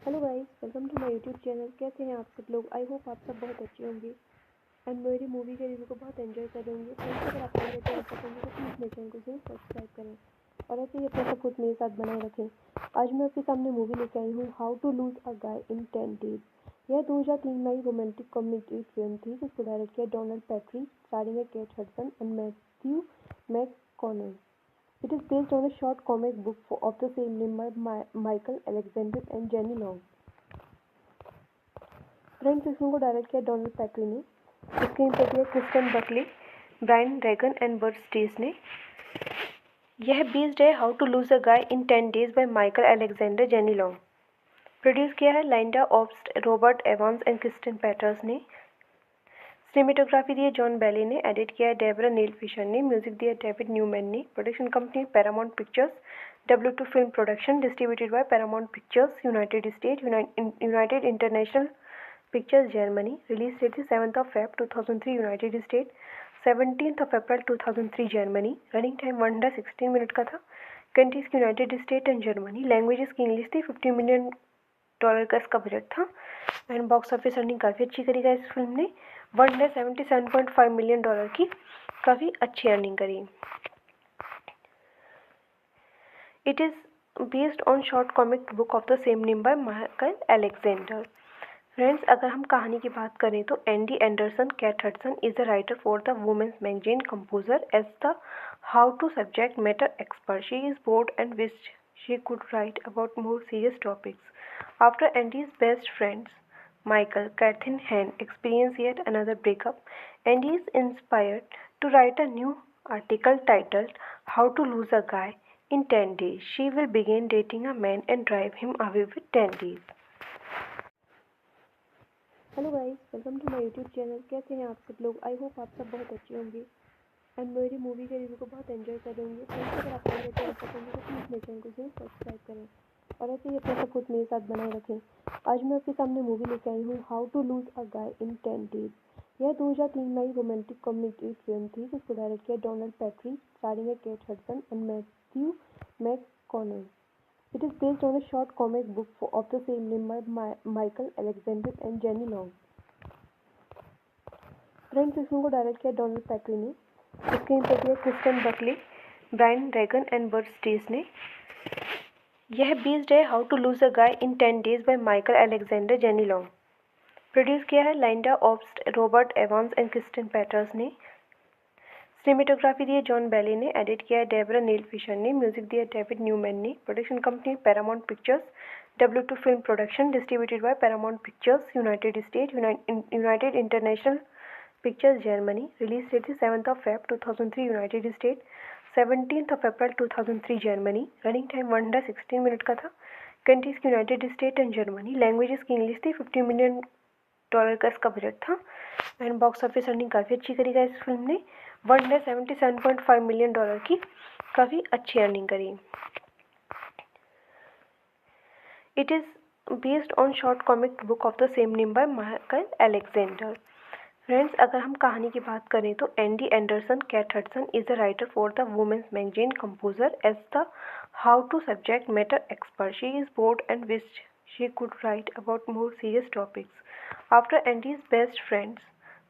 Hello guys, welcome to my YouTube channel. कैसे हैं आप सब लोग? I hope आप सब बहुत अच्छे होंगे एंड मेरी मूवी के रिव्यू को बहुत एंजॉय कर रहे होंगे। फ्रेंड्स, अगर आपको मेरे चैनल पसंद है तो प्लीज़ मेरे चैनल को जरूर सब्सक्राइब करें और ऐसे ही अपना सपोर्ट मेरे साथ बनाए रखें। आज मैं आपके सामने मूवी लेके आई हूँ how to lose a guy in 10 days. यह 2003 में आई रोमांटिक कॉमेडी फिल्म थी जिसको डायरेक्ट किया डोनाल्ड पैट्री, स्टारिंग है Kate Hudson and Matthew McConaughey. It is based on a short comic book of the same name by Michael Alexander and Jenny Long. Friends, इस film को direct किया Donald Petrie ने, screen पे दिया Kristen Buckley, Brian Regan and Burt Steers ने। यह based है how to lose a guy in 10 days by Michael Alexander Jenny Long. Produce किया है Lynda Obst, Robert Evans and Kristen Peters ने। Cinematography दी है जॉन बेली ने, edit किया है डेबरा नील फिशर ने, म्यूजिक दिया डेविड न्यूमैन ने। Production company Paramount Pictures, W2 film production, distributed by Paramount Pictures, United State, United International Pictures Germany. Release date थी 7 Feb 2003 United State, 17 April 2003 Germany. Running time 116 minute का था। Countries की United State and Germany. Languages की English थी। $50 million dollar का इसका budget था and box office earning काफ़ी अच्छी करी गई इस फिल्म ने। 177.5 मिलियन डॉलर की काफ़ी अच्छी अर्निंग करी। It is based on short comic book of the same name by Michael Alexander. Friends, अगर हम कहानी की बात करें तो Andy Anderson cat Hudson is the writer for the women's magazine composer as the how to subject matter expert. She is bored and wish she could write about more serious topics. After Andy's best friends, Michael, Kathy and Han experience yet another breakup, Andy is inspired to write a new article titled How to Lose a Guy in 10 Days. She will begin dating a man and drive him away with 10 days. Hello guys, welcome to my YouTube channel. कैसे हैं आप सब लोग? I hope आप सब बहुत अच्छे होंगे एंड मेरी मूवी के रिव्यू को बहुत एंजॉय कर रहे होंगे। फ्रेंड्स, अगर आपको मेरा चैनल पसंद है तो प्लीज़ मेरे चैनल को जरूर सब्सक्राइब करें और ऐसे ही अपना सपोर्ट मेरे साथ बनाए रखें। आज मैं आपके सामने मूवी लेकर आई हूँ how to lose a guy in 10 days. यह 2003 में आई रोमांटिक कॉमेडी फिल्म थी जिसको डायरेक्ट किया डोनाल्ड पैट्री, स्टारिंग है Kate Hudson and Matthew McConaughey. It is based on a short comic book of the same name by Michael Alexander and Jenny Long. Friends, इस film को direct किया Donald Petrie ने, screen पर दिया Kristen Buckley, Brian Regan and Burt Steers ने। यह based है how to lose a guy in 10 days by Michael Alexander Jenny Long. Produce किया है Lynda Obst, Robert Evans and Kristen Peters ने। Cinematography दी है जॉन बेली ने। Edit किया है डेबरा नील फिशर ने। म्यूजिक दिया डेविड न्यूमैन ने। Production company Paramount Pictures, W2 film production, distributed by Paramount Pictures, United State, United International Pictures, Germany. Release date थी 7 Feb 2003 United State, 17 April 2003 Germany. Running time 116 minute का था। Countries की United State and Germany. Languages की English थी। 50 million dollar का इसका budget था and box office earning काफ़ी अच्छी करी गई इस फिल्म ने। 177.5 मिलियन डॉलर की काफ़ी अच्छी अर्निंग करी। It is based on short comic book of the same name by Michael Alexander. Friends, अगर हम कहानी की बात करें तो Andy Anderson cat Hudson is the writer for the women's magazine composer as the how to subject matter expert. She is bored and wish she could write about more serious topics. After Andy's best friends,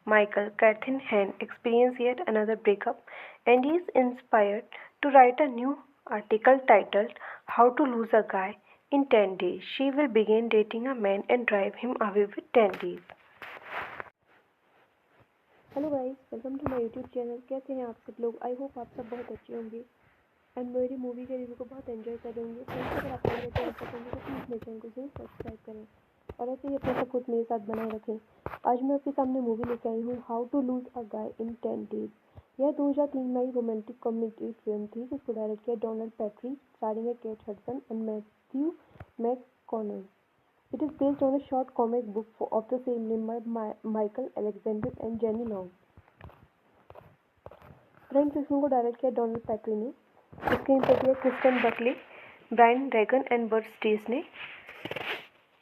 Michael, Kathy and Han experience yet another breakup, Andy is inspired to write a new article titled How to Lose a Guy in 10 Days. She will begin dating a man and drive him away with 10 days. Hello guys, welcome to my YouTube channel. कैसे हैं आप सब लोग? I hope आप सब बहुत अच्छे होंगे एंड मेरी मूवी के रिव्यू को बहुत एंजॉय कर रहे होंगे। फ्रेंड्स, अगर आपको मेरा चैनल पसंद है तो प्लीज़ मेरे चैनल को जरूर सब्सक्राइब करें और ऐसे ही अपना सपोर्ट मेरे साथ बनाए रखें। आज मैं आपके सामने मूवी लेकर आई हूँ how to lose a guy in 10 days. यह 2003 में आई रोमांटिक कॉमेडी फिल्म थी जिसको डायरेक्ट किया डोनाल्ड पैट्री, स्टारिंग है Kate Hudson and Matthew McConaughey. It is based on a short comic book of the same name by Michael Alexander and Jenny Long. Friends, इस film को direct किया Donald Petrie ने, screen पर दिया Kristen Buckley, Brian Regan and Burt Steers ने।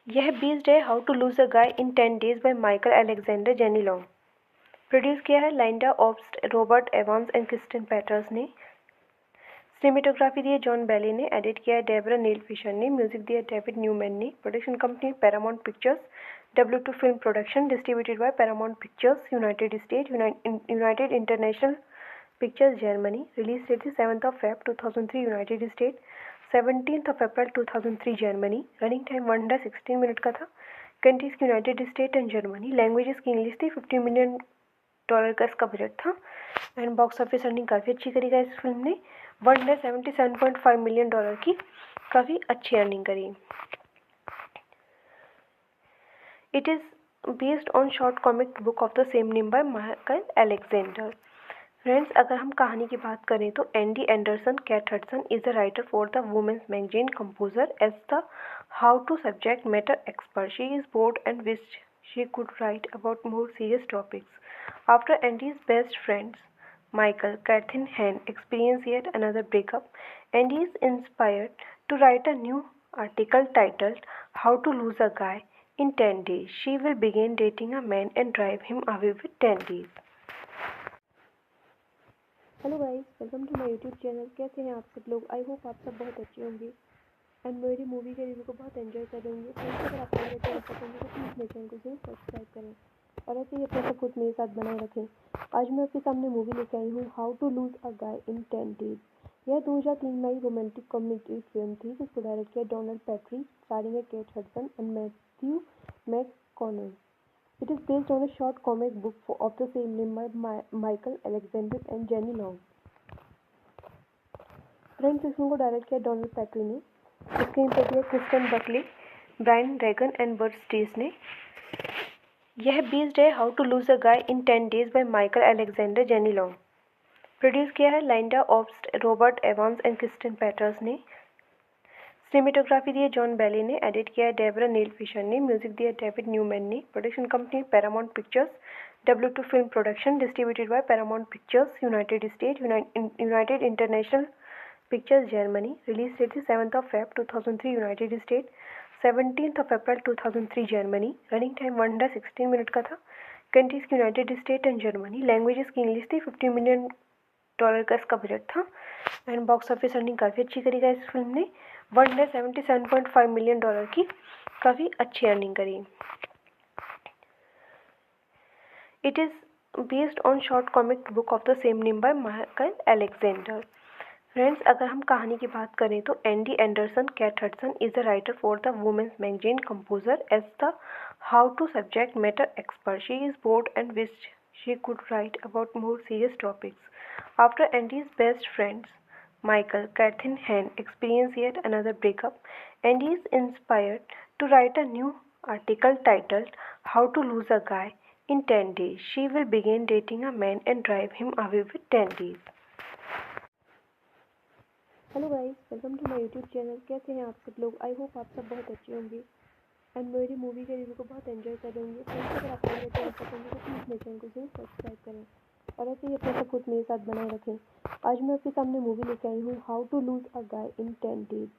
यह based है how to lose a guy in 10 days by Michael Alexander Jenny Long. Produce किया है Lynda Obst, Robert Evans and Kristen Peters ने। Cinematography दी है जॉन बेली ने। Edit किया है डेबरा नील फिशर ने। म्यूजिक दिया डेविड न्यूमैन ने। Production company Paramount Pictures, W2 film production, distributed by Paramount Pictures, United State, United International Pictures, Germany. Release date थी 7 Feb 2003 United State, 17 April 2003 Germany. Running time 116 minute का था। Countries की United State and Germany. Languages की English थी। 50 million dollar का इसका budget था and box office earning काफ़ी अच्छी करी गई इस फिल्म ने। 177.5 मिलियन डॉलर की काफ़ी अच्छी अर्निंग करी। It is based on short comic book of the same name by Michael Alexander. Friends, अगर हम कहानी की बात करें तो Andy Anderson cat Hudson is the writer for the women's magazine composer as the how to subject matter expert. She is bored and wish she could write about more serious topics. After Andy's best friends, Michael, Kathy and Han experience yet another breakup, Andy is inspired to write a new article titled How to Lose a Guy in 10 Days. She will begin dating a man and drive him away with 10 days. Hello guys, welcome to my YouTube channel. कैसे हैं आप सब लोग? I hope आप सब बहुत अच्छे होंगे एंड मेरी मूवी के रिव्यू को बहुत एंजॉय कर रहे होंगे। फ्रेंड्स, अगर आपको मेरे चैनल पसंद है तो प्लीज़ मेरे चैनल को जरूर सब्सक्राइब करें और ऐसे ही अपना सपोर्ट मेरे साथ बनाए रखें। आज मैं आपके सामने मूवी लेके आई हूँ how to lose a guy in 10 days. यह 2003 में आई रोमांटिक कॉमेडी फिल्म थी जिसको डायरेक्ट किया डोनाल्ड पैट्री, स्टारिंग है Kate Hudson and Matthew McConaughey. It is based on a short comic book of the same name by Michael Alexander and Jenny Long. Friends, इस film को direct किया Donald Petrie ने, screen पे दिया Kristen Buckley, Brian Regan and Burt Steers ने। यह based है how to lose a guy in 10 days by Michael Alexander Jenny Long. Produce किया है Lynda Obst, Robert Evans and Kristen Peters ने। Cinematography दी है जॉन बेली ने, edit किया है डेबरा नील फिशर ने, म्यूजिक दिया है डेविड न्यूमैन ने। Production company Paramount Pictures, W2 film production, distributed by Paramount Pictures, United State, United International Pictures Germany. Release date थी 7 Feb 2003 United State, 17 April 2003 Germany. Running time 116 minute का था। Countries की United State and Germany. Languages की English थी। $50 million का इसका budget था and box office earning काफ़ी अच्छी करी गई इस फिल्म ने। $177.5 मिलियन की काफ़ी अच्छी अर्निंग करी। It is based on short comic book of the same name by Michael Alexander. Friends, अगर हम कहानी की बात करें तो Andy Anderson cat Hudson is the writer for the women's magazine composer as the how to subject matter expert. She is bored and wish she could write about more serious topics. After Andy's best friends, Michael, Catherine Hahn, experience yet another breakup, Andy is inspired to write a new article titled How to Lose a Guy in 10 Days. She will begin dating a man and drive him away with 10 days. Hello guys, welcome to my YouTube channel. कैसे हैं आप सब लोग? I hope आप सब बहुत अच्छे होंगे एंड मेरी मूवी के रिव्यू को बहुत एंजॉय कर रहे होंगे। फ्रेंड्स, अगर आपको मेरे चैनल पसंद है तो प्लीज़ मेरे चैनल को जरूर सब्सक्राइब करें और ऐसे ही अपना सपोर्ट मेरे साथ बनाए रखें। आज मैं आपके सामने मूवी लेके आई हूँ how to lose a guy in 10 days.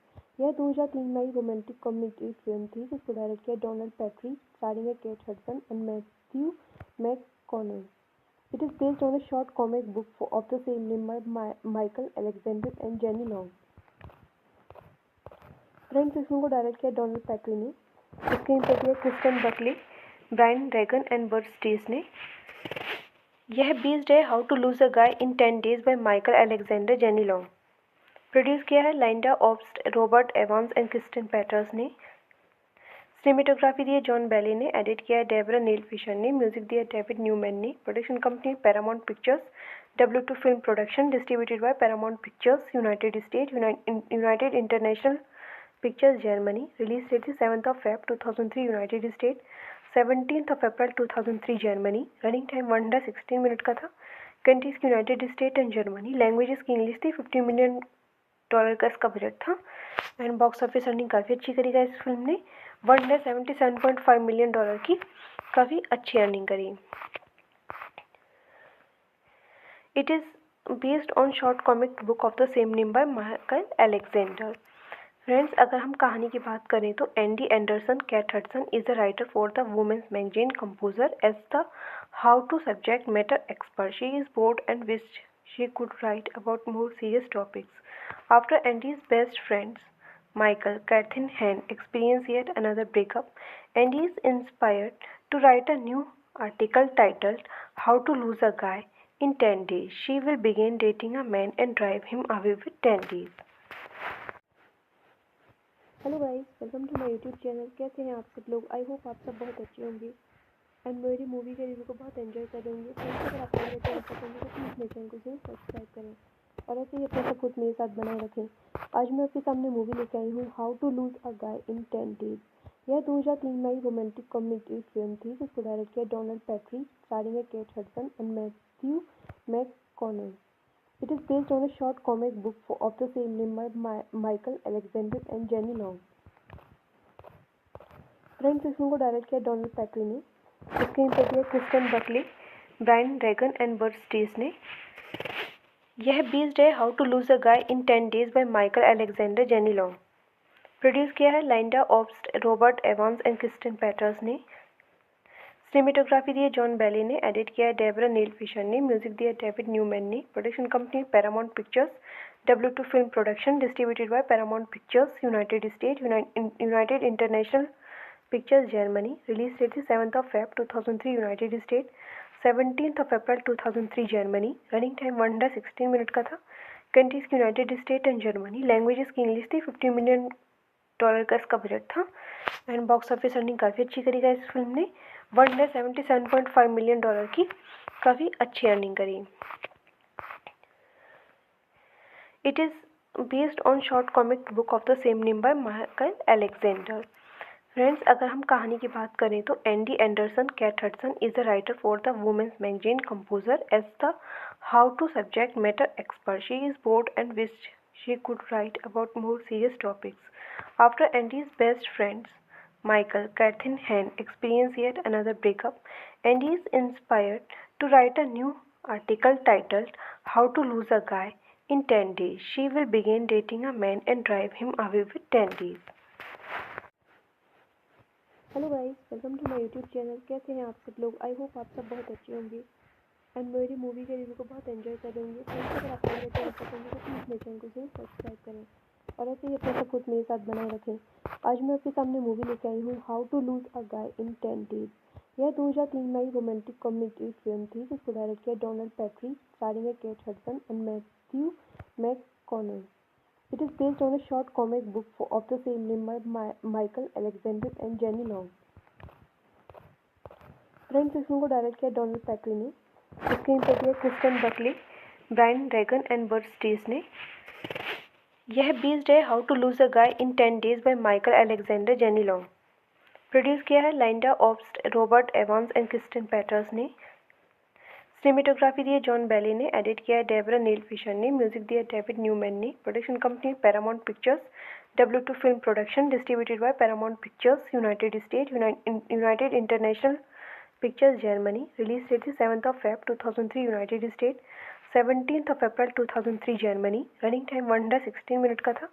यह 2003 में आई रोमांटिक कॉमेडी फिल्म थी जिसको डायरेक्ट किया डोनाल्ड पैट्री, स्टारिंग है Kate Hudson and Matthew McConaughey. It is based on a short comic book of the same name by Michael Alexander and Jenny Long. Friends, इस film को direct किया Donald Petrie ने, screen पे दिया Kristen Buckley, Brian Regan and Burt Steers ने। यह based है how to lose a guy in 10 days by Michael Alexander Jenny Long. Produce किया है Lynda Obst, Robert Evans and Kristen Peters ने। Cinematography दी है जॉन बेली ने, edit किया है डेबरा नील फिशर ने, म्यूजिक दिया है डेविड न्यूमैन ने। Production company Paramount Pictures, W2 film production, distributed by Paramount Pictures, United State, United International Pictures Germany. Release date थी 7 Feb 2003 United State, 17 April 2003 Germany. Running time 116 minute का था। Countries की United State and Germany. Languages की English थी। $50 million का इसका budget था and box office earning काफ़ी अच्छी करी गई इस फिल्म ने। $177.5 मिलियन की काफ़ी अच्छी अर्निंग करी। It is based on short comic book of the same name by Michael Alexander. Friends, अगर हम कहानी की बात करें तो Andy Anderson cat Hudson is the writer for the women's magazine composer as the how to subject matter expert. She is bored and wish she could write about more serious topics. After Andy's best friends, Michael, Catherine Hahn, experience yet another breakup, Andy is inspired to write a new article titled How to Lose a Guy in 10 Days. She will begin dating a man and drive him away with 10 days. Hello guys, welcome to my YouTube channel. कैसे हैं आप सब लोग? I hope आप सब बहुत अच्छे होंगे एंड मेरी मूवी के रिव्यू को बहुत एंजॉय कर रहे होंगे। फ्रेंड्स, अगर आपको मेरे चैनल पसंद है तो प्लीज़ मेरे चैनल को जरूर सब्सक्राइब करें और ऐसे ही अपना सपोर्ट मेरे साथ बनाए रखें। आज मैं आपके सामने मूवी लेके आई हूँ how to lose a guy in 10 days. यह 2003 में आई रोमांटिक कॉमेडी फिल्म थी जिसको डायरेक्ट किया डोनाल्ड पैट्री, स्टारिंग है Kate Hudson and Matthew McConaughey. It is based on a short comic book of the same name by Michael Alexander and Jenny Long. Friends, इस film को direct किया Donald Petrie ने, screen पे दिया Kristen Buckley, Brian Regan and Burt Steers ने। यह based है how to lose a guy in 10 days by Michael Alexander Jenny Long. Produce किया है Lynda Obst, Robert Evans and Kristen Peters ने। Cinematography दी है जॉन बेली ने, edit किया है डेबरा नील फिशर ने, म्यूजिक दिया है डेविड न्यूमैन ने। Production company Paramount Pictures, W2 Film Production, distributed by Paramount Pictures, United States, United International Pictures, Germany. Release date is 7th of Feb 2003, United States, 17th of April 2003, Germany. Running time 116 minute का था. Countries की United State and Germany. Languages की English थी. $50 million का इसका budget था. And box office earning काफ़ी अच्छी करी इस फिल्म ने. $177.5 मिलियन की काफ़ी अच्छी अर्निंग करी. It is based on short comic book of the same name by Michael Alexander. Friends, अगर हम कहानी की बात करें तो Andy Anderson cat Hudson is the writer for the women's magazine composer as the how to subject matter expert. She is bored and wish she could write about more serious topics. After Andy's best friends, Michael, Catherine Hahn, experience yet another breakup, Andy is inspired to write a new article titled How to Lose a Guy in 10 Days. She will begin dating a man and drive him away with 10 days. Hello guys, welcome to my YouTube channel. कैसे हैं आप सब लोग? I hope आप सब बहुत अच्छे होंगे एंड मेरी मूवी के रिव्यू को बहुत एंजॉय करेंगे. फ्रेंड्स, अगर आप मेरे चैनल पसंद है तो प्लीज़ मेरे चैनल को जरूर सब्सक्राइब करें और ऐसे ही अपना सपोर्ट मेरे साथ बनाए रखें. आज मैं आपके सामने मूवी लेके आई हूँ how to lose a guy in 10 days. यह 2003 में आई रोमांटिक कॉमेडी फिल्म थी जिसको डायरेक्ट किया डोनाल्ड पैट्री, स्टारिंग है Kate Hudson and Matthew McConaughey. It is based on a short comic book of the same name by Michael Alexander and Jenny Long. Friends, इस film को direct किया Donald Petrie ने. Screen पर दिया Kristen Buckley, Brian Regan and Burt Steers ने. यह based है how to lose a guy in 10 days by Michael Alexander Jenny Long. Produce किया है Lynda Obst, Robert Evans and Kristen Peters ने. Cinematography दी है जॉन बेली ने. Edit किया है डेबरा नील फिशर ने. म्यूजिक दिया डेविड न्यूमैन ने. Production company Paramount Pictures, W2 film production, distributed by Paramount Pictures, United State, United International Pictures, Germany. Release date थी 7th of Feb 2003, United State, 17th of April 2003, Germany. Running time 116 minute का था.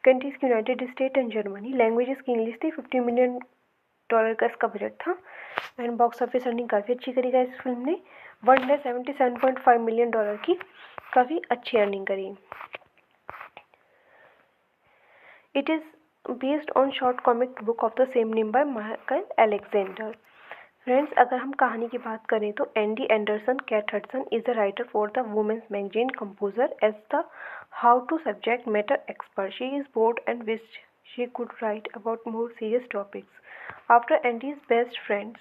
Countries की United State and Germany. Languages की English थी. $50 million का इसका budget था. And box office earning काफ़ी अच्छी करी इस फिल्म ने. $177.5 मिलियन की काफ़ी अच्छी अर्निंग करी. It is based on short comic book of the same name by Michael Alexander. Friends, अगर हम कहानी की बात करें तो Andy Anderson cat Hudson is the writer for the women's magazine composer as the how to subject matter expert. She is bored and wish she could write about more serious topics. After Andy's best friends,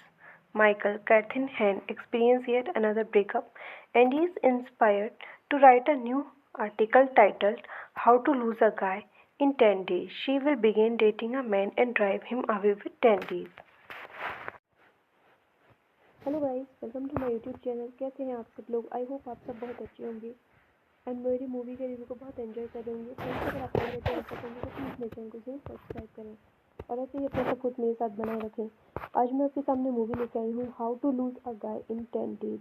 Michael, Catherine Hahn, experience yet another breakup, Andy is inspired to write a new article titled How to Lose a Guy in 10 Days. She will begin dating a man and drive him away with 10 days. Hello guys, welcome to my YouTube channel. कैसे हैं आप सब लोग? I hope आप सब बहुत अच्छे होंगे एंड मेरी मूवी के रिव्यू को बहुत एंजॉय करेंगे. फ्रेंड्स, अगर आप मेरे चैनल पसंद है तो प्लीज़ मेरे चैनल को जरूर सब्सक्राइब करें और ऐसे ही अपना सपोर्ट मेरे साथ बनाए रखें. आज मैं आपके सामने मूवी लेके आई हूँ how to lose a guy in 10 days.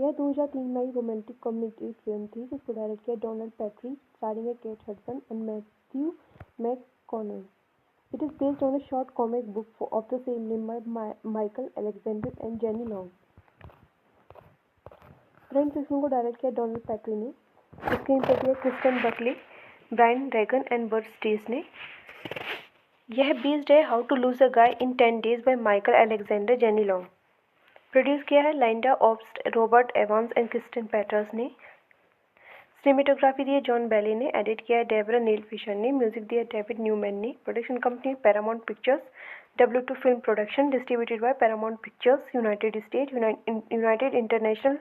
यह 2003 में आई रोमांटिक कॉमेडी फिल्म थी जिसको डायरेक्ट किया डोनाल्ड पैट्री, स्टारिंग है Kate Hudson and Matthew McConaughey. It is based on a short comic book of the same name by Michael Alexander and Jenny Long. Friends, इस film को direct किया Donald Petrie ने. Screen पर दिया Kristen Buckley, Brian Regan and Burt Steers ने. यह based है how to lose a guy in 10 days by Michael Alexander Jenny Long. Produce किया है Lynda Obst, Robert Evans and Kristen Peters ने. Cinematography दी है जॉन बेली ने. Edit किया है डेबरा नील फिशर ने. म्यूजिक दिया डेविड न्यूमैन ने. Production company Paramount Pictures, W2 film production, distributed by Paramount Pictures, United State, United International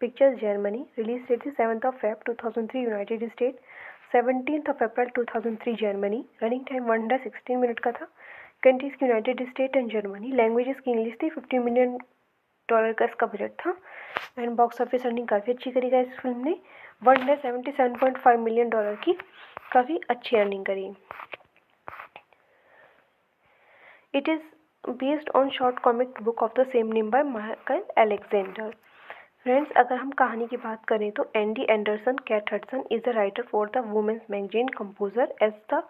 Pictures, Germany. Release date थी 7th of Feb 2003, United State, 17th of April 2003, Germany. Running time 116 minute का था. Countries की United State and Germany. Languages की English थी. $50 million का इसका budget था. And box office earning काफ़ी अच्छी करी इस फिल्म ने. $177.5 मिलियन की काफ़ी अच्छी अर्निंग करी. It is based on short comic book of the same name by Michael Alexander. Friends, अगर हम कहानी की बात करें तो Andy Anderson cat Hudson is the writer for the women's magazine composer as the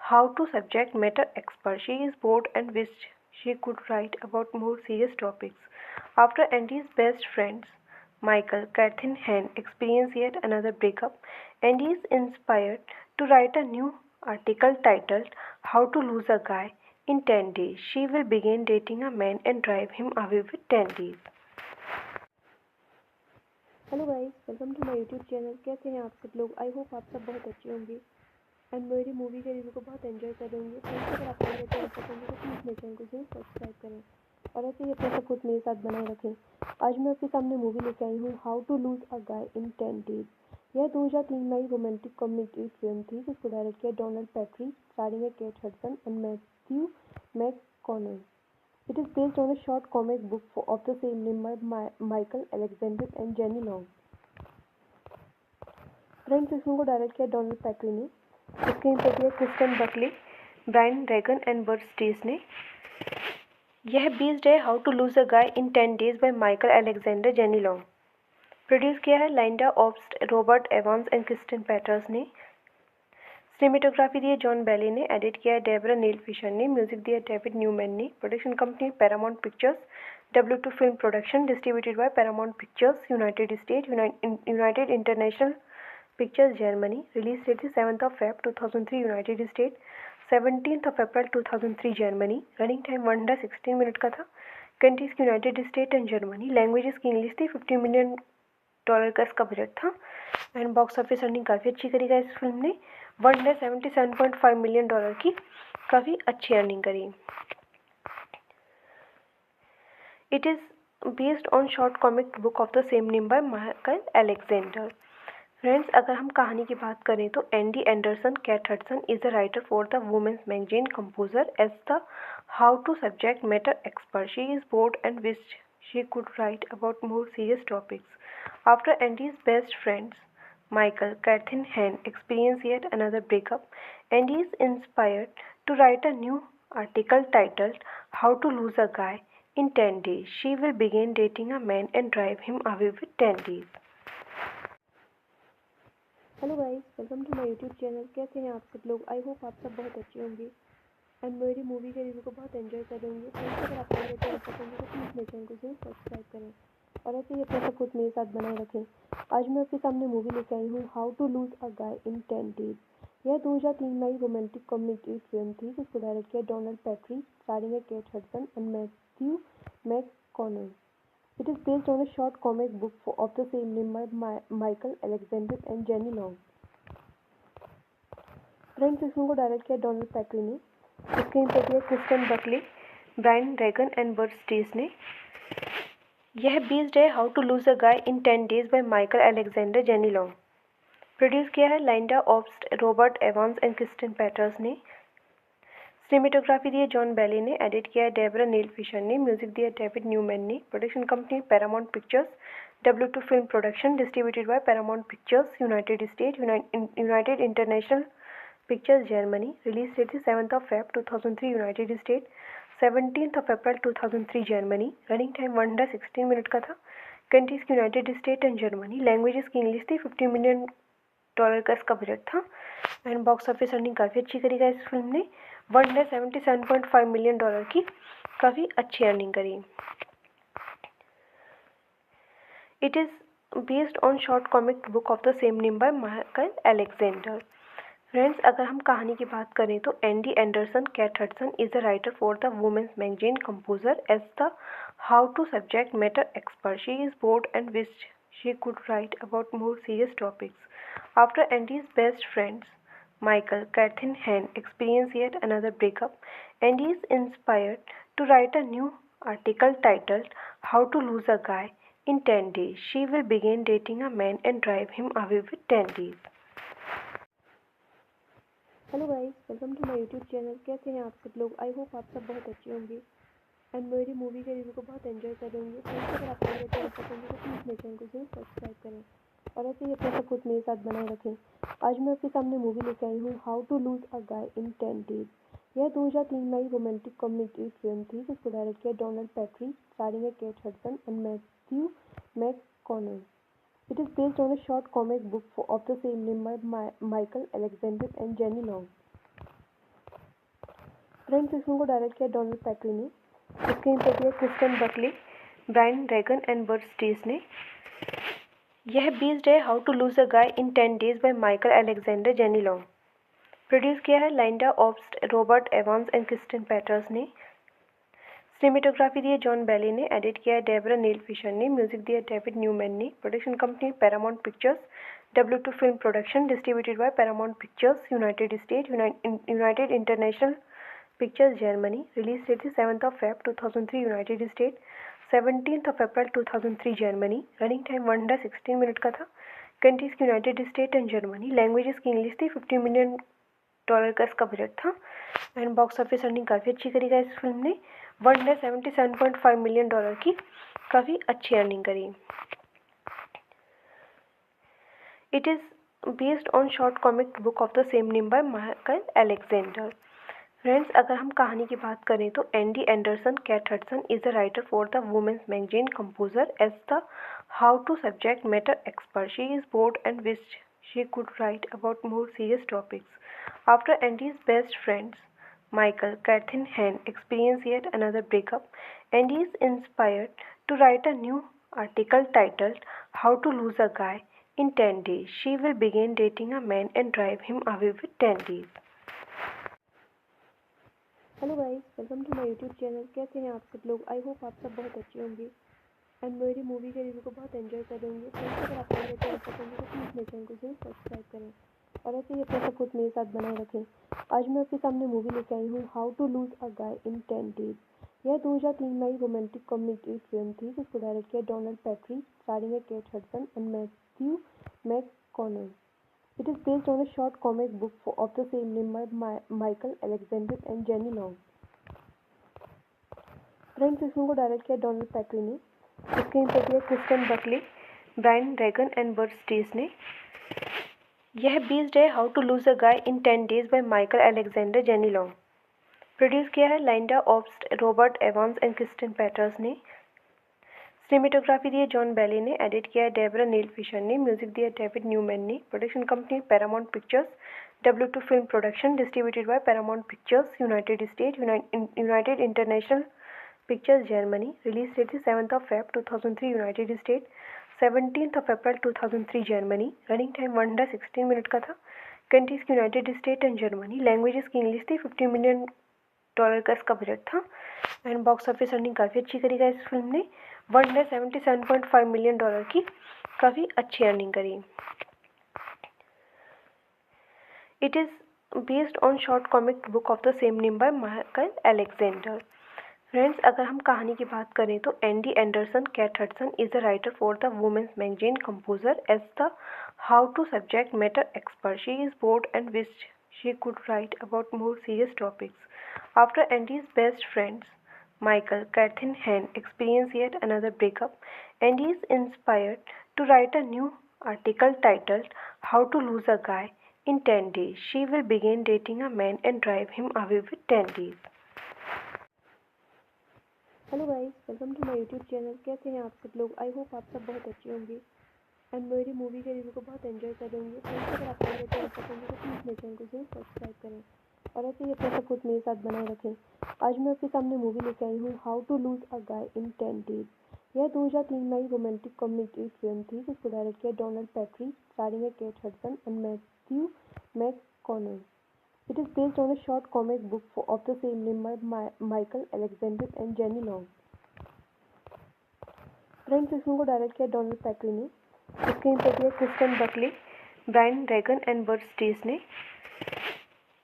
how to subject matter expert. She is bored and wish she could write about more serious topics. After Andy's best friends, Michael, Catherine Hahn, experience yet another breakup, Andy is inspired to write a new article titled How to Lose a Guy in 10 Days. She will begin dating a man and drive him away with 10 days. Hello guys, welcome to my YouTube channel. कैसे हैं आप सब लोग? I hope आप सब बहुत अच्छे होंगे एंड मेरी मूवी के रिव्यू को बहुत एंजॉय कर रहे होंगे। फ्रेंड्स, अगर आपको मेरा चैनल पसंद है तो प्लीज़ मेरे चैनल को जरूर सब्सक्राइब करें और ऐसे ही अपना सपोर्ट मेरे साथ बनाए रखें। आज मैं आपके सामने मूवी लेके आई हूँ how to lose a guy in 10 days. यह 2003 में आई रोमांटिक कॉमेडी फिल्म थी जिसको डायरेक्ट किया डोनाल्ड पैट्री, स्टारिंग है Kate Hudson and Matthew McConaughey. It is based on a short comic book of the same name by Michael Alexander and Jenny Long. Friends, इस film को direct किया Donald Petrie ने, screen पर दिया Kristen Buckley, Brian Regan and Burt Steers ने। यह based है how to lose a guy in 10 days by Michael Alexander Jenny Long. Produce किया है Lynda Obst, Robert Evans and Kristen Peters ने। Cinematography दी है जॉन बेली ने। Edit किया है डेबरा नील फिशर ने। म्यूजिक दिया है डेविड न्यूमैन ने। Production company Paramount Pictures, W2 film production, distributed by Paramount Pictures, United State, United International Pictures, Germany. Release date थी 7 Feb 2003 United State, 17 April 2003 Germany. Running time 116 minute का था। Countries की United State and Germany. Languages की English थी। $50 million का इसका budget था and box office earning काफ़ी अच्छी करी गई इस फिल्म ने। $177.5 मिलियन की काफ़ी अच्छी अर्निंग करी। It is based on short comic book of the same name by Michael Alexander. Friends, अगर हम कहानी की बात करें तो Andy Anderson cat Hudson is a writer for the women's magazine, composer as the how to subject matter expert. She is bored and wish she could write about more serious topics. After Andy's best friends, Michael, Catherine Hahn, experience yet another breakup, Andy is inspired to write a new article titled How to Lose a Guy in 10 Days. She will begin dating a man and drive him away with 10 days. Hello guys, welcome to my YouTube channel. कैसे हैं आप सब लोग? I hope आप सब बहुत अच्छे होंगे एंड मेरी मूवी के रिव्यू को बहुत एंजॉय कर रहे होंगे। फ्रेंड्स, अगर आपको मेरा चैनल पसंद है तो प्लीज़ मेरे चैनल को जरूर सब्सक्राइब करें और ऐसे ही अपना सपोर्ट मेरे साथ बनाए रखें। आज मैं आपके सामने मूवी लेके आई हूँ how to lose a guy in 10 days. यह 2003 में आई रोमांटिक कॉमेडी फिल्म थी जिसको डायरेक्ट किया डोनाल्ड पैट्री, स्टारिंग है Kate Hudson and Matthew McConaughey. It is based on a short comic book of the same name by Michael Alexander and Jenny Long. Friends, इस film को direct किया Donald Petrie ने, screen पर दिया Kristen Buckley, Brian Regan and Burt Steers ने। यह based है how to lose a guy in 10 days by Michael Alexander Jenny Long. Produce किया है Lynda Obst, Robert Evans and Kristen Peters ने। Cinematography दी है जॉन बेली ने। Edit किया है डेबरा नील फिशर ने। म्यूजिक दिया है डेविड न्यूमैन ने। Production company Paramount Pictures, W2 film production, distributed by Paramount Pictures, United State, United International Pictures, Germany. Release date थी 7 Feb 2003 United State, 17 April 2003 Germany. Running time 116 minute का था। Countries की United State and Germany. Languages की English थी। $50 million का इसका budget था and box office earning काफ़ी अच्छी करी गई इस फिल्म ने। $177.5 मिलियन की काफ़ी अच्छी अर्निंग करी। It is based on short comic book of the same name by Michael Alexander. Friends, अगर हम कहानी की बात करें तो Andy Anderson cat Hudson is a writer for the women's magazine, composer as the how to subject matter expert. She is bored and wish she could write about more serious topics. After Andy's best friends, Michael, Catherine Hahn, experience yet another breakup, Andy is inspired to write a new article titled How to Lose a Guy in 10 Days. She will begin dating a man and drive him away with 10 days. Hello guys, welcome to my YouTube channel. कैसे हैं आप सब लोग? I hope आप सब बहुत अच्छे होंगे एंड मेरी मूवी के रिव्यू को बहुत एंजॉय कर रहे होंगे। फ्रेंड्स, अगर आपको मेरा चैनल पसंद है तो प्लीज़ मेरे चैनल को जरूर सब्सक्राइब करें और ऐसे ही अपना सपोर्ट मेरे साथ बनाए रखें। आज मैं आपके सामने मूवी लेके आई हूँ how to lose a guy in 10 days. यह 2003 में आई रोमांटिक कॉमेडी फिल्म थी जिसको डायरेक्ट किया डोनाल्ड पैट्री, स्टारिंग है Kate Hudson and Matthew McConaughey. It is based on a short comic book of the same name by Michael Alexander and Jenny Long. Friends, इस film को direct किया Donald Petrie ने, screen पर दिया Kristen Buckley, Brian Regan and Burt Steers ने। यह based है how to lose a guy in 10 days by Michael Alexander Jenny Long. Produce किया है Lynda Obst, Robert Evans and Christine Peters ने। Cinematography दी है जॉन बेली ने। Edit किया है डेबरा नील फिशर ने। म्यूजिक दिया है डेविड न्यूमैन ने। Production company Paramount Pictures, W2 film production, distributed by Paramount Pictures, United State, United International Pictures, Germany. Release date थी 7 Feb 2003 United State, 17 April 2003 Germany. Running time 116 minute का था। Countries की United State and Germany. Languages की English थी। $50 million का इसका budget था। And box office earning काफ़ी अच्छी करी गई इस फिल्म ने। $177.5 मिलियन की काफ़ी अच्छी अर्निंग करी। It is based on short comic book of the same name by Michael Alexander. Friends, अगर हम कहानी की बात करें तो Andy Anderson cat Hudson is the writer for the women's magazine composer as the how to subject matter expert. She is bored and wish she could write about more serious topics. After Andy's best friends, Michael, Catherine Hahn, experience yet another breakup, Andy is inspired to write a new article titled How to Lose a Guy in 10 Days. She will begin dating a man and drive him away with 10 days. Hello guys, welcome to my YouTube channel. कैसे हैं आप सब लोग? I hope आप सब बहुत अच्छे होंगे एंड मेरी मूवी के रिव्यू को बहुत एंजॉय कर रहे होंगे। फ्रेंड्स, अगर आप मेरे चैनल पसंद है तो प्लीज़ मेरे चैनल को जरूर सब्सक्राइब करें और ऐसे ही अपना सपोर्ट मेरे साथ बनाए रखें। आज मैं आपके सामने मूवी लेके आई हूँ how to lose a guy in 10 days. यह 2003 में आई रोमांटिक कॉमेडी फिल्म थी जिसको डायरेक्ट किया डोनाल्ड पैट्री, स्टारिंग है Kate Hudson and Matthew McConaughey. It is based on a short comic book of the same name by Michael Alexander and Jenny Long. Friends, इस film को direct किया Donald Petrie ने। Screen पर दिया Kristen Buckley, Brian Regan and Burt Steers ने। यह based है how to lose a guy in 10 days by Michael Alexander Jenny Long. Produce किया है Lynda Obst, Robert Evans and Christine Peters ने। Cinematography दी है जॉन बेली ने। Edit किया है डेबरा नील फिशर ने। म्यूजिक दिया है डेविड न्यूमैन ने। Production company Paramount Pictures, W2 film production, distributed by Paramount Pictures, United State, United International Pictures, Germany. Release date थी 7 Feb 2003 United State, 17 April 2003 Germany. Running time 116 minute का था। Countries की United State and Germany. Languages की English थी। $50 million का इसका budget था। And box office earning काफ़ी अच्छी करी गई इस फिल्म ने। $177.5 मिलियन की काफ़ी अच्छी अर्निंग करी। It is based on short comic book of the same name by Michael Alexander. Friends, अगर हम कहानी की बात करें तो Andy Anderson cat Hudson is the writer for the women's magazine composer as the how to subject matter expert. She is bored and wish she could write about more serious topics. After Andy's best friends, Michael, Catherine Hahn, experience yet another breakup, Andy is inspired to write a new article titled How to Lose a Guy in 10 Days. She will begin dating a man and drive him away with 10 days. Hello guys, welcome to my YouTube channel. कैसे हैं आप सब लोग? I hope आप सब बहुत अच्छे होंगे एंड मेरी मूवी के रिव्यू को बहुत एंजॉय कर रहे होंगे। फ्रेंड्स, अगर आप मेरे चैनल पसंद है तो प्लीज़ मेरे चैनल को जरूर सब्सक्राइब करें और ऐसे ही अपना सपोर्ट मेरे साथ बनाए रखें। आज मैं आपके सामने मूवी लेके आई हूँ how to lose a guy in 10 days. यह 2003 में आई रोमांटिक कॉमेडी फिल्म थी जिसको डायरेक्ट किया डोनाल्ड पैट्री, स्टारिंग है Kate Hudson and Matthew McConaughey. It is based on a short comic book of the same name by Michael Alexander and Jenny Long. Friends, इस film को direct किया Donald Petrie ने। Screen पर दिया Kristen Buckley, Brian Regan and Burt Steers ने।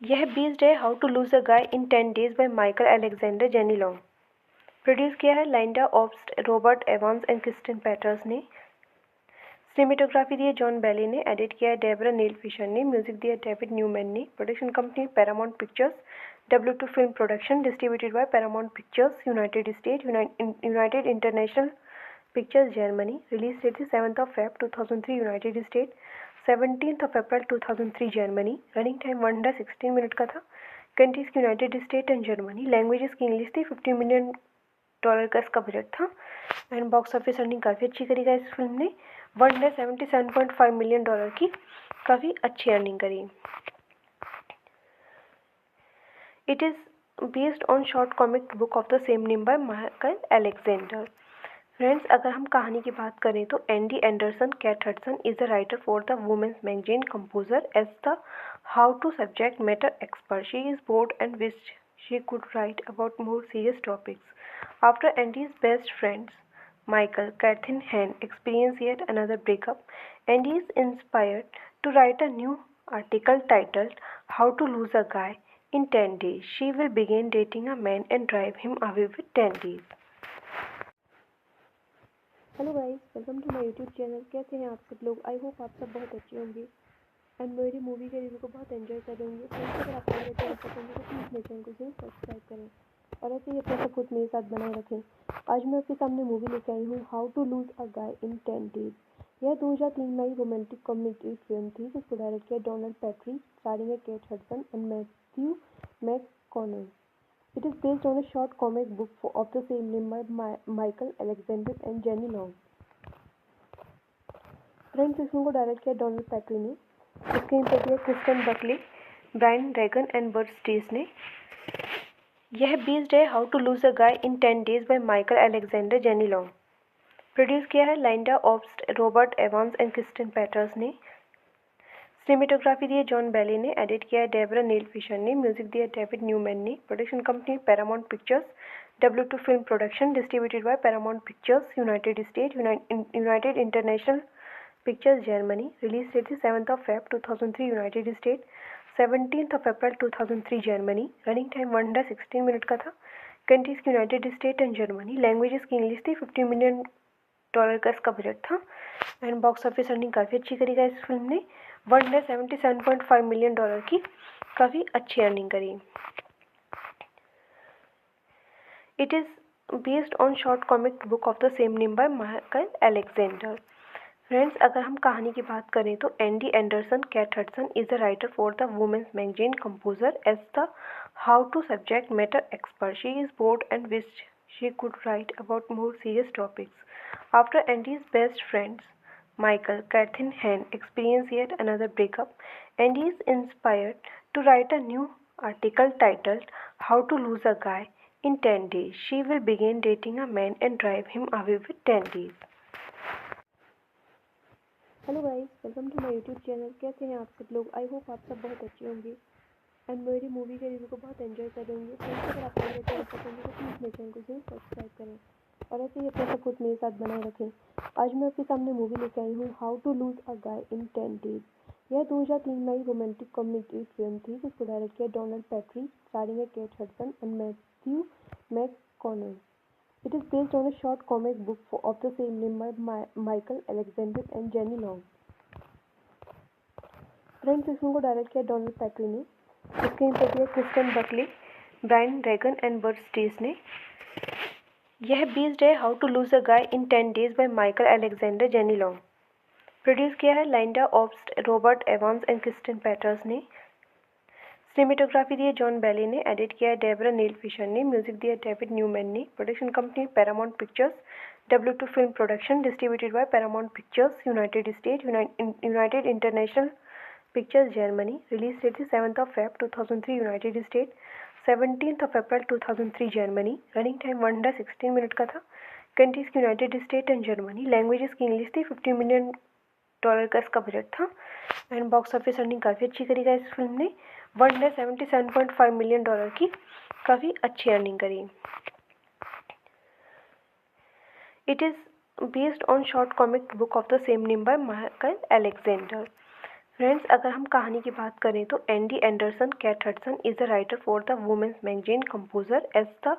यह based है how to lose a guy in 10 days by Michael Alexander Jenny Long. Produce किया है Lynda Obst, Robert Evans and Christine Peters ने। Cinematography दी है जॉन बेली ने। Edit किया है डेबरा नील फिशर ने। म्यूजिक दिया है डेविड न्यूमैन ने। Production company Paramount Pictures, W2 film production, distributed by Paramount Pictures, United State, United International Pictures, Germany. Release date थी 7 Feb 2003 United State, 17 April 2003 Germany. Running time 116 minute का था। Countries की United State and Germany. Languages की English थी। $50 million का इसका budget था। And box office earning काफ़ी अच्छी करी गई इस फिल्म ने। $177.5 मिलियन की काफ़ी अच्छी अर्निंग करी। It is based on short comic book of the same name by Michael Alexander. Friends, अगर हम कहानी की बात करें तो Andy Anderson cat Hudson is the writer for the women's magazine composer as the how to subject matter expert. She is bored and wished she could write about more serious topics. After Andy's best friends, Michael, Kathy and Han experience yet another breakup, Andy is inspired to write a new article titled How to Lose a Guy in 10 Days. She will begin dating a man and drive him away with 10 days. Hello guys, welcome to my YouTube channel. कैसे हैं आप सब लोग? I hope आप सब बहुत अच्छे होंगे एंड मेरी मूवी के रिव्यू को बहुत एंजॉय कर रहे होंगे. फ्रेंड्स, अगर आपको मेरा चैनल पसंद है तो प्लीज़ मेरे चैनल को जरूर सब्सक्राइब करें और ऐसे ही अपना सपोर्ट मेरे साथ बनाए रखें. आज मैं आपके सामने मूवी लेके आई हूँ how to lose a guy in 10 days. यह 2003 में आई रोमांटिक कॉमेडी फिल्म थी जिसको डायरेक्ट किया डोनाल्ड पैट्री, स्टारिंग है Kate Hudson and Matthew McConaughey. It is based on a short comic book of the same name by Michael Alexander and Jenny Long. Friends, इस film को direct किया Donald Petrie ने. Screen पर किया Kristen Buckley, Brian Regan and Burt Steers ने. यह based है how to lose a guy in 10 days by Michael Alexander Jenny Long. Produce किया है Lynda Obst, Robert Evans and Kristen Peters ने. Cinematography दी है जॉन बेली ने. Edit किया है डेबरा नील फिशर ने. म्यूजिक दिया है डेविड न्यूमैन ने. Production company Paramount Pictures, W2 film production, distributed by Paramount Pictures, United State, United International Pictures, Germany. Release date थी 7 Feb 2003 United State, 17 April 2003 Germany. Running time 116 minute का था. Countries की United State and Germany. Languages की English थी. $50 million का इसका budget था and box office earning काफ़ी अच्छी करी गई इस फिल्म ने. $177.5 मिलियन की काफ़ी अच्छी अर्निंग करी. It is based on short comic book of the same name by Michael Alexander. Friends, अगर हम कहानी की बात करें तो Andy Anderson cat Hudson is the writer for the women's magazine composer as the how to subject matter expert. She is bored and wished she could write about more serious topics. After Andy's best friends, Michael, Kathy and Han experience yet another breakup, Andy is inspired to write a new article titled How to Lose a Guy in 10 Days. She will begin dating a man and drive him away with 10 days. Hello guys, welcome to my YouTube channel. कैसे हैं आप सब लोग? I hope आप सब बहुत अच्छे होंगे एंड मेरी मूवी के रिव्यू को बहुत एंजॉय कर रहे होंगे. फ्रेंड्स, अगर आपको मेरा चैनल पसंद है तो प्लीज़ मेरे चैनल को जरूर सब्सक्राइब करें और ऐसे ही अपना सपोर्ट मेरे साथ बनाए रखें. आज मैं आपके सामने मूवी लेके आई हूँ how to lose a guy in 10 days. यह 2003 में आई रोमांटिक कॉमेडी फिल्म थी जिसको डायरेक्ट किया डोनाल्ड पैट्री, स्टारिंग है Kate Hudson and Matthew McConaughey. It is based on a short comic book of the same name by Michael Alexander and Jenny Long. Friends, इस film को direct किया Donald Petrie ने. Screen पर किया Kristen Buckley, Brian Regan and Burt Steers ने. यह based है how to lose a guy in 10 days by Michael Alexander Jenny Long. Produce किया है Lynda Obst, Robert Evans and Kristen Peters ने. Cinematography दी है जॉन बेली ने. Edit किया है डेबरा नील फिशर ने. म्यूजिक दिया है डेविड न्यूमैन ने. Production company Paramount Pictures, W2 film production, distributed by Paramount Pictures, United State, United International Pictures, Germany. Release date थी 7 Feb 2003 United State, 17 April 2003 Germany. Running time 116 minute का था. Countries की United State and Germany. Languages की English थी. $50 million का इसका budget था and box office earning काफ़ी अच्छी करी गई इस फिल्म ने. $177.5 मिलियन की काफ़ी अच्छी अर्निंग करी. It is based on short comic book of the same name by Michael Alexander. Friends, अगर हम कहानी की बात करें तो Andy Anderson cat Hudson is the writer for the women's magazine composer as the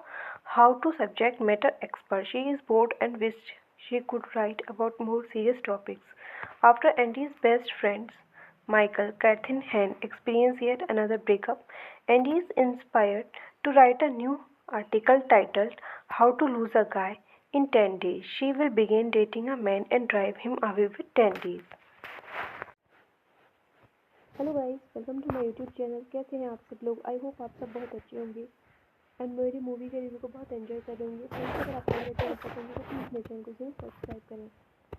how to subject matter expert. She is bored and wished she could write about more serious topics. After Andy's best friends, Michael, Kathy and Han experience yet another breakup, Andy is inspired to write a new article titled How to Lose a Guy in 10 Days. She will begin dating a man and drive him away with 10 days. Hello guys, welcome to my YouTube channel. कैसे हैं आप सब लोग? I hope आप सब बहुत अच्छे होंगे एंड मेरी मूवी के रिव्यू को बहुत एंजॉय कर रहे होंगे. फ्रेंड्स, अगर आपको मेरा चैनल पसंद है तो प्लीज़ मेरे चैनल को जरूर सब्सक्राइब करें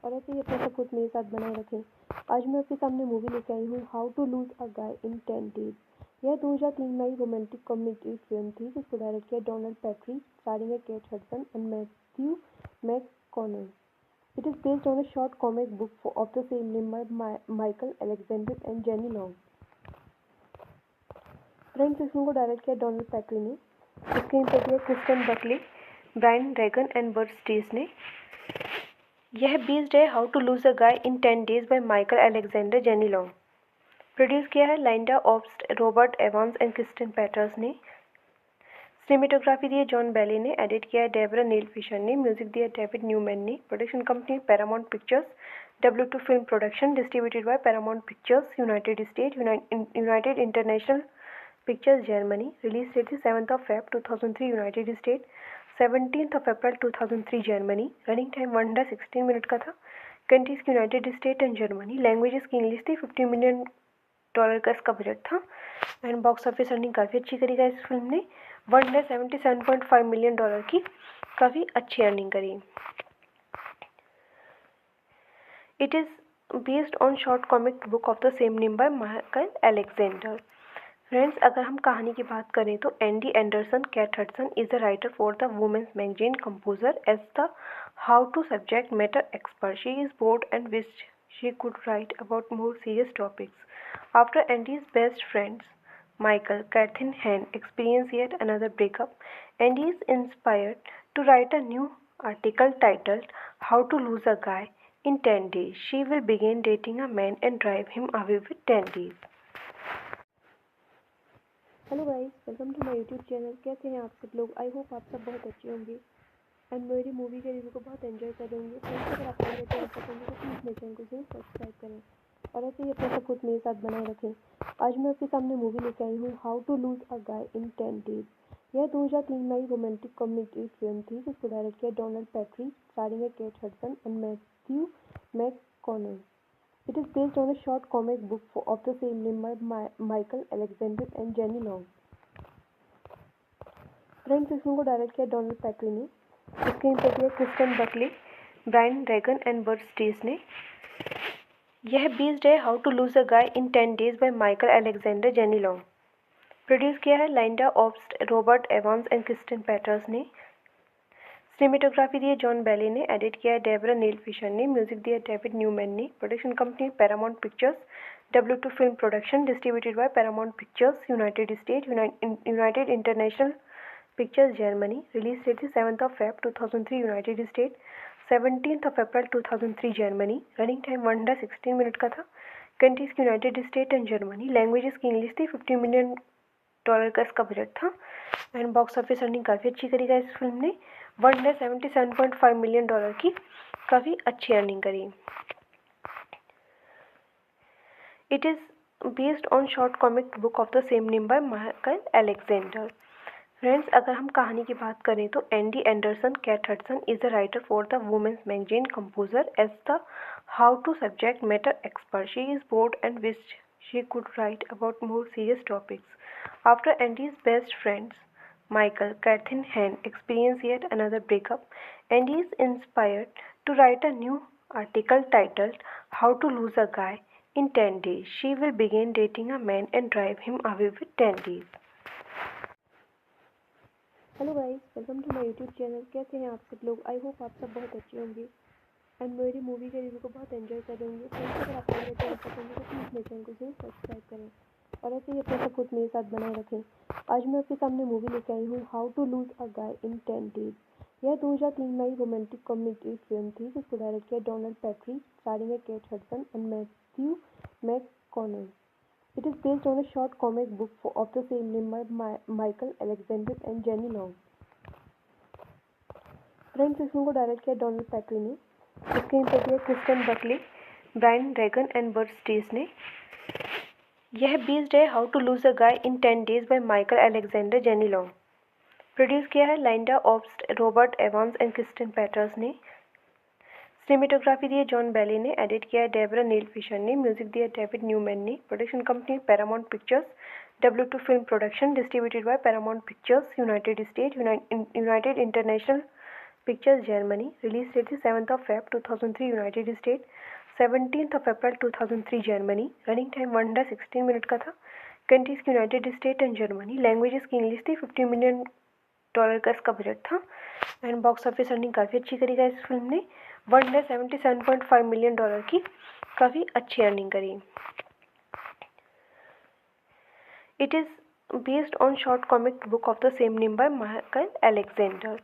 और ऐसे ही अपना सपोर्ट मेरे साथ बनाए रखें. आज मैं आपके सामने मूवी लेके आई हूँ how to lose a guy in 10 days. यह 2003 में आई रोमांटिक कॉमेडी फिल्म थी जिसको डायरेक्ट किया डोनाल्ड पैट्री, स्टारिंग है Kate Hudson and Matthew Mac Connor. It is based on a short comic book of the same name by Michael Alexander and Jenny Long. Friends, इस film को direct किया Donald Petrie ने, screen पे दिया Kristen Buckley, Brian Regan and Burt Steers ने। यह based है how to lose a guy in 10 days by Michael Alexander Jenny Long. Produce किया है Lynda Obst, Robert Evans and Kristen Peters ने। Cinematography दी है जॉन बेली ने, edit किया है डेबरा नील फिशर ने, म्यूजिक दिया है डेविड न्यूमैन ने। Production company Paramount Pictures, W2 film production, distributed by Paramount Pictures, United State, United International Pictures Germany. Release date थी 7 Feb 2003 United State, 17 April 2003 Germany. Running time 116 minute का था। Countries की United State and Germany. Languages की English थी। $50 million का इसका budget था। And box office earning काफ़ी अच्छी करी गई इस फिल्म ने, $177.5 मिलियन की काफ़ी अच्छी अर्निंग करी। It is based on short comic book of the same name by Michael Alexander. Friends, अगर हम कहानी की बात करें तो Andy Anderson cat Hudson is the writer for the women's magazine composer as the how to subject matter expert. She is bored and wish she could write about more serious topics. After Andy's best friends, Michael, Catherine Hahn, experience yet another breakup, Andy is inspired to write a new article titled How to Lose a Guy in 10 Days. She will begin dating a man and drive him away with 10 days. Hello guys, welcome to my YouTube channel. कैसे हैं आप सब लोग? I hope आप सब बहुत अच्छे होंगे एंड मेरी मूवी के रिव्यू को बहुत एंजॉय कर रहे होंगे। फ्रेंड्स, अगर आपको मेरा चैनल पसंद है तो प्लीज़ मेरे चैनल को जरूर सब्सक्राइब करें और ऐसे ही अपना सपोर्ट मेरे साथ बनाए रखें। आज मैं आपके सामने मूवी लेकर आई हूँ how to lose a guy in 10 days. यह 2003 में आई रोमांटिक कॉमेडी फिल्म थी जिसको डायरेक्ट किया डोनाल्ड पैट्री, स्टारिंग है Kate Hudson and Matthew McConaughey. It is based on a short comic book of the same name by Michael Alexander and Jenny Long. Friends, इस film को direct किया Donald Petrie ने, screen पे दिया Kristen Buckley, Brian Regan and Burt Steers ने। यह based है how to lose a guy in 10 days by Michael Alexander Jenny Long. Produce किया है Lynda Obst, Robert Evans and Kristen Peters ने। Cinematography दी है जॉन बेली ने, edit किया है डेबरा नील फिशर ने, म्यूजिक दिया है डेविड न्यूमैन ने। Production company Paramount Pictures, W2 film production, distributed by Paramount Pictures, United State, United International Pictures Germany. Release date थी 7 Feb 2003 United State, 17 April 2003 Germany. Running time 116 minute का था। Countries की United State and Germany. Languages की English थी। $50 million का इसका budget था। And box office earning काफ़ी अच्छी करी गई इस फिल्म ने, $177.5 मिलियन की काफ़ी अच्छी अर्निंग करी। It is based on short comic book of the same name by Michael Alexander. Friends, अगर हम कहानी की बात करें तो Andy Anderson cat Hudson is the writer for the women's magazine composer as the how to subject matter expert. She is bored and wish she could write about more serious topics. After Andy's best friends, Michael, Catherine Hahn, experience yet another breakup, Andy is inspired to write a new article titled How to Lose a Guy in 10 Days. She will begin dating a man and drive him away with 10 days. Hello guys, welcome to my YouTube channel. कैसे हैं आप सब लोग? I hope आप सब बहुत अच्छे होंगे एंड मेरी मूवी के रिव्यू को बहुत एंजॉय कर रहे होंगे। फ्रेंड्स, अगर आपको मेरा चैनल पसंद है तो प्लीज़ मेरे चैनल को जरूर सब्सक्राइब करें और ऐसे ही अपना सपोर्ट मेरे साथ बनाए रखें। आज मैं आपके सामने मूवी लेकर आई हूँ how to lose a guy in 10 days. यह 2003 में आई रोमांटिक कॉमेडी फिल्म थी जिसको डायरेक्ट किया डोनाल्ड पैट्री, स्टारिंग है Kate Hudson and Matthew McConaughey. It is based on a short comic book of the same name by Michael Alexander and Jenny Long. Friends, इस film को direct किया Donald Petrie ने, screen पे दिया Kristen Buckley, Brian Regan and Burt Steers ने। यह based है how to lose a guy in 10 days by Michael Alexander Jenny Long. Produce किया है Lynda Obst, Robert Evans and Kristen Peters ने। Cinematography दी है जॉन बेली ने, edit किया है डेबरा नील फिशर ने, म्यूजिक दिया है डेविड न्यूमैन ने। Production company Paramount Pictures, W2 film production, distributed by Paramount Pictures, United State, United International Pictures Germany. Release date थी 7 Feb 2003 United State, 17 April 2003 Germany. Running time 116 minute का था। Countries की United State and Germany. Languages की English थी। $50 million dollar का इसका budget था and box office earning काफ़ी अच्छी करी गई इस फिल्म ने। 177.5 मिलियन डॉलर की काफ़ी अच्छी अर्निंग करी। It is based on short comic book of the same name by Michael Alexander.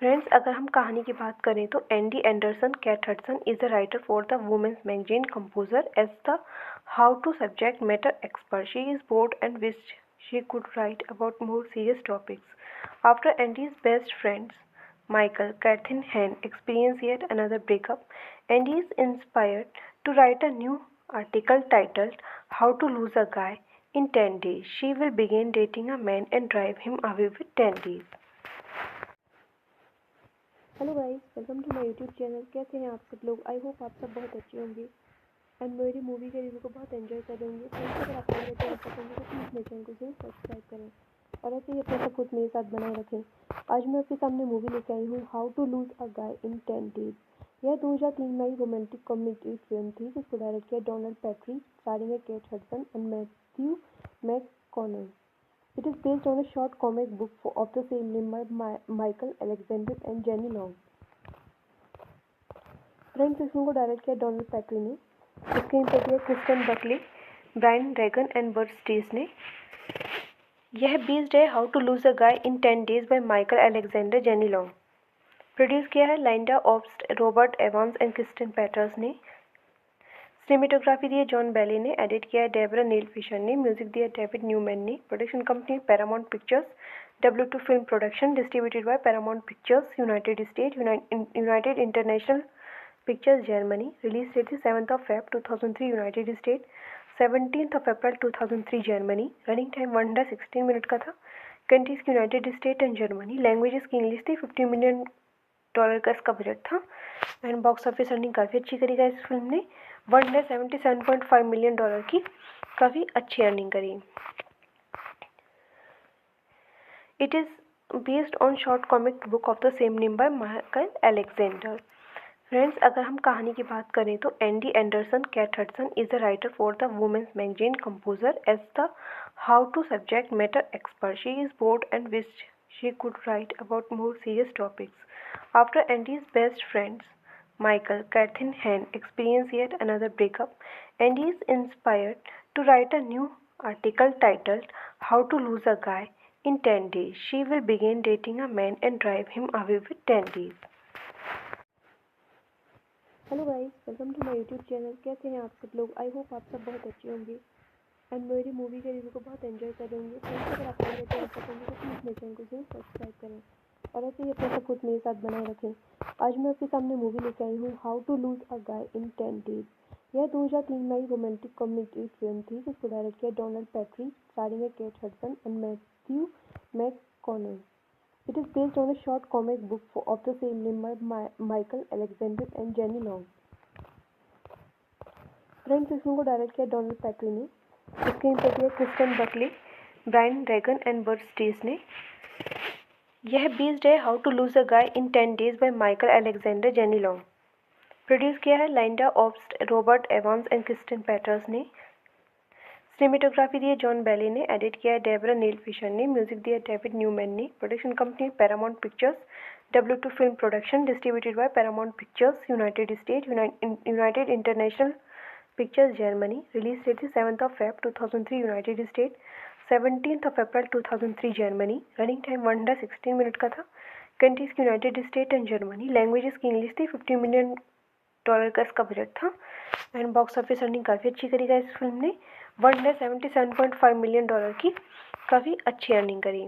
Friends, अगर हम कहानी की बात करें तो Andy Anderson cat Hudson is the writer for the women's magazine composer as the how to subject matter expert. She is bored and wished she could write about more serious topics. After Andy's best friends, Michael, Kathy and Han experience yet another breakup, Andy is inspired to write a new article titled How to Lose a Guy in 10 Days. She will begin dating a man and drive him away with 10 days. Hello guys, welcome to my YouTube channel. कैसे हैं आप सब लोग? I hope आप सब बहुत अच्छे होंगे एंड मेरी मूवी के रिव्यू को बहुत एंजॉय कर रहे होंगे। फ्रेंड्स, अगर आपको मेरा चैनल पसंद है तो प्लीज़ मेरे चैनल को जरूर सब्सक्राइब करें और ऐसे ही अपना सपोर्ट मेरे साथ बनाए रखें। आज मैं आपके सामने मूवी लेके आई हूँ how to lose a guy in 10 days. यह 2003 में आई रोमांटिक कॉमेडी फिल्म थी जिसको डायरेक्ट किया डोनाल्ड पैट्री, स्टारिंग है Kate Hudson and Matthew McConaughey. It is based on a short comic book of the same name by Michael Alexander and Jenny Long. Friends, इस film को direct किया Donald Petrie ने, screen पे दिया Kristen Buckley, Brian Regan and Burt Steers ने। यह based है how to lose a guy in 10 days by Michael Alexander Jenny Long. Produce किया है Lynda Obst, Robert Evans and Kristen Peters ने। Cinematography दी है जॉन बेली ने। Edit किया है डेबरा नील फिशर ने। म्यूजिक दिया डेविड न्यूमैन ने। Production company Paramount Pictures, W2 film production, distributed by Paramount Pictures, United State, United International Pictures, Germany. Release date थी 7 Feb 2003 United State, 17 April 2003 Germany. Running time 116 minute का था। Countries की United State and Germany. Languages की English थी। $50 million का इसका budget था and box office earning काफ़ी अच्छी करी गई इस फिल्म ने। 177.5 मिलियन डॉलर की काफ़ी अच्छी अर्निंग करी। It is based on short comic book of the same name by Michael Alexander. Friends, अगर हम कहानी की बात करें तो Andy Anderson cat Hudson is the writer for the women's magazine composer as the how to subject matter expert. She is bored and wished she could write about more serious topics. After Andy's best friends, Michael, Kathy and Han experience yet another breakup, Andy is inspired to write a new article titled How to Lose a Guy in 10 Days. She will begin dating a man and drive him away with 10 days. Hello guys, welcome to my YouTube channel. कैसे हैं आप सब लोग? I hope आप सब बहुत अच्छे होंगे एंड मेरी मूवी के रिव्यू को बहुत एंजॉय कर रहे होंगे। फ्रेंड्स, अगर आपको मेरा चैनल पसंद है तो प्लीज़ मेरे चैनल को जरूर सब्सक्राइब करें और ऐसे ही अपना सपोर्ट मेरे साथ बनाए रखें। आज मैं आपके सामने मूवी लेके आई हूँ how to lose a guy in 10 days. यह 2003 में आई रोमांटिक कॉमेडी फिल्म थी जिसको डायरेक्ट किया डोनाल्ड पैट्री, स्टारिंग है Kate Hudson and Matthew McConaughey. It is based on a short comic book of the same name by Michael Alexander and Jenny Long. Friends, इस film को direct किया Donald Petrie ने, screen पे दिया Kristen Buckley, Brian Regan and Burt Steers ने। यह based है how to lose a guy in 10 days by Michael Alexander Jenny Long. Produce किया है Lynda Obst, Robert Evans and Kristen Peters ने। Cinematography दी है जॉन बेली ने। Edit किया है डेबरा नील फिशर ने। म्यूजिक दिया डेविड न्यूमैन ने। Production company Paramount Pictures, W2 film production, distributed by Paramount Pictures, United State, United International Pictures, Germany. Release date थी 7 Feb 2003 United State, 17 April 2003 Germany. Running time 116 minute का था। Countries की United State and Germany. Languages की English थी। $50 million का इसका budget था and box office earning काफ़ी अच्छी करी गई इस फिल्म ने। 177.5 मिलियन डॉलर की काफ़ी अच्छी अर्निंग करी।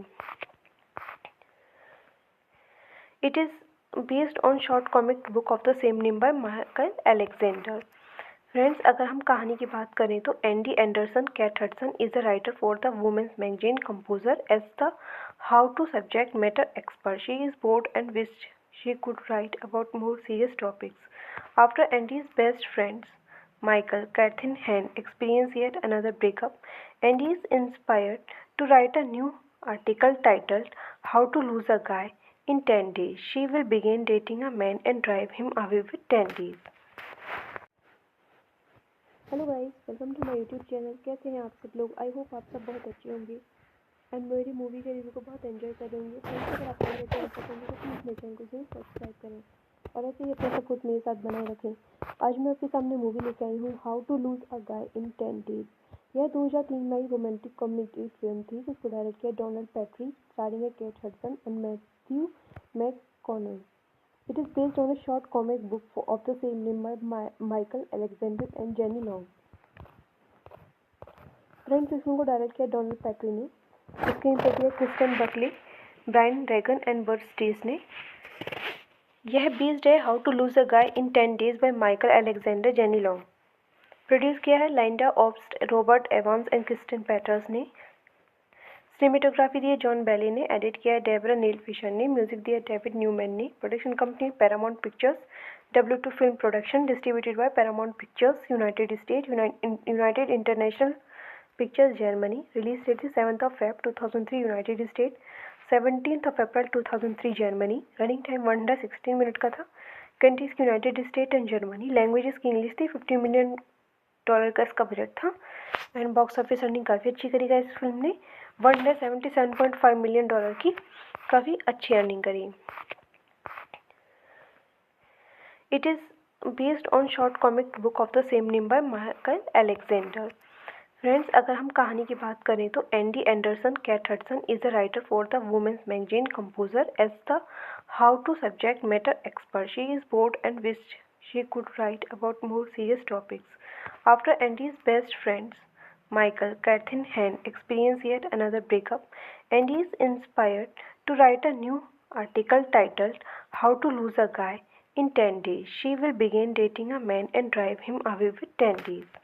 It is based on short comic book of the same name by Michael Alexander. Friends, अगर हम कहानी की बात करें तो Andy Anderson cat Hudson is the writer for the women's magazine composer as the how to subject matter expert. She is bored and wished she could write about more serious topics. After Andy's best friends, Michael, Kathy and Han experience yet another breakup, Andy is inspired to write a new article titled How to Lose a Guy in 10 Days. She will begin dating a man and drive him away with 10 days. Hello guys, welcome to my YouTube channel. कैसे हैं आप सब लोग? I hope आप सब बहुत अच्छे होंगे एंड मेरी मूवी के रिव्यू को बहुत एंजॉय करेंगे। फ्रेंड्स, अगर आपको मेरा चैनल पसंद है तो प्लीज़ मेरे चैनल को जरूर सब्सक्राइब करें और ऐसे ही अपना सपोर्ट मेरे साथ बनाए रखें। आज मैं आपके सामने मूवी लेके आई हूँ how to lose a guy in 10 days. यह 2003 में आई रोमांटिक कॉमेडी फिल्म थी जिसको डायरेक्ट किया डोनाल्ड पैट्री, स्टारिंग है Kate Hudson and Matthew McConaughey. It is based on a short comic book of the same name by Michael Alexander and Jenny Long. Friends, इस film को direct किया Donald Petrie ने, screen पर दिया Kristen Buckley, Brian Regan and Burt Steers ने। यह based है how to lose a guy in 10 days by Michael Alexander Jenny Long. Produce किया है Lynda Obst, Robert Evans and Kristen Peters ने। Cinematography दी है जॉन बेली ने। Edit किया है डेबरा नील फिशर ने। म्यूजिक दिया डेविड न्यूमैन ने। Production company Paramount Pictures, W2 film production, distributed by Paramount Pictures, United State, United International Pictures, Germany. Release date थी 7 Feb 2003 United State, 17 April 2003 Germany. Running time 116 minute का था। Countries की United State and Germany. Languages की English थी। $50 million का इसका budget था and box office earning काफ़ी अच्छी करी है इस फिल्म ने। $177.5 मिलियन की काफ़ी अच्छी अर्निंग करी। It is based on short comic book of the same name by Michael Alexander. Friends, अगर हम कहानी की बात करें तो Andy Anderson cat Hudson is the writer for the women's magazine composer as the how to subject matter expert. She is bored and wished she could write about more serious topics. After Andy's best friends, Michael, Catherine Hahn, experience yet another breakup, Andy is inspired to write a new article titled How to Lose a Guy in 10 Days. She will begin dating a man and drive him away with 10 days.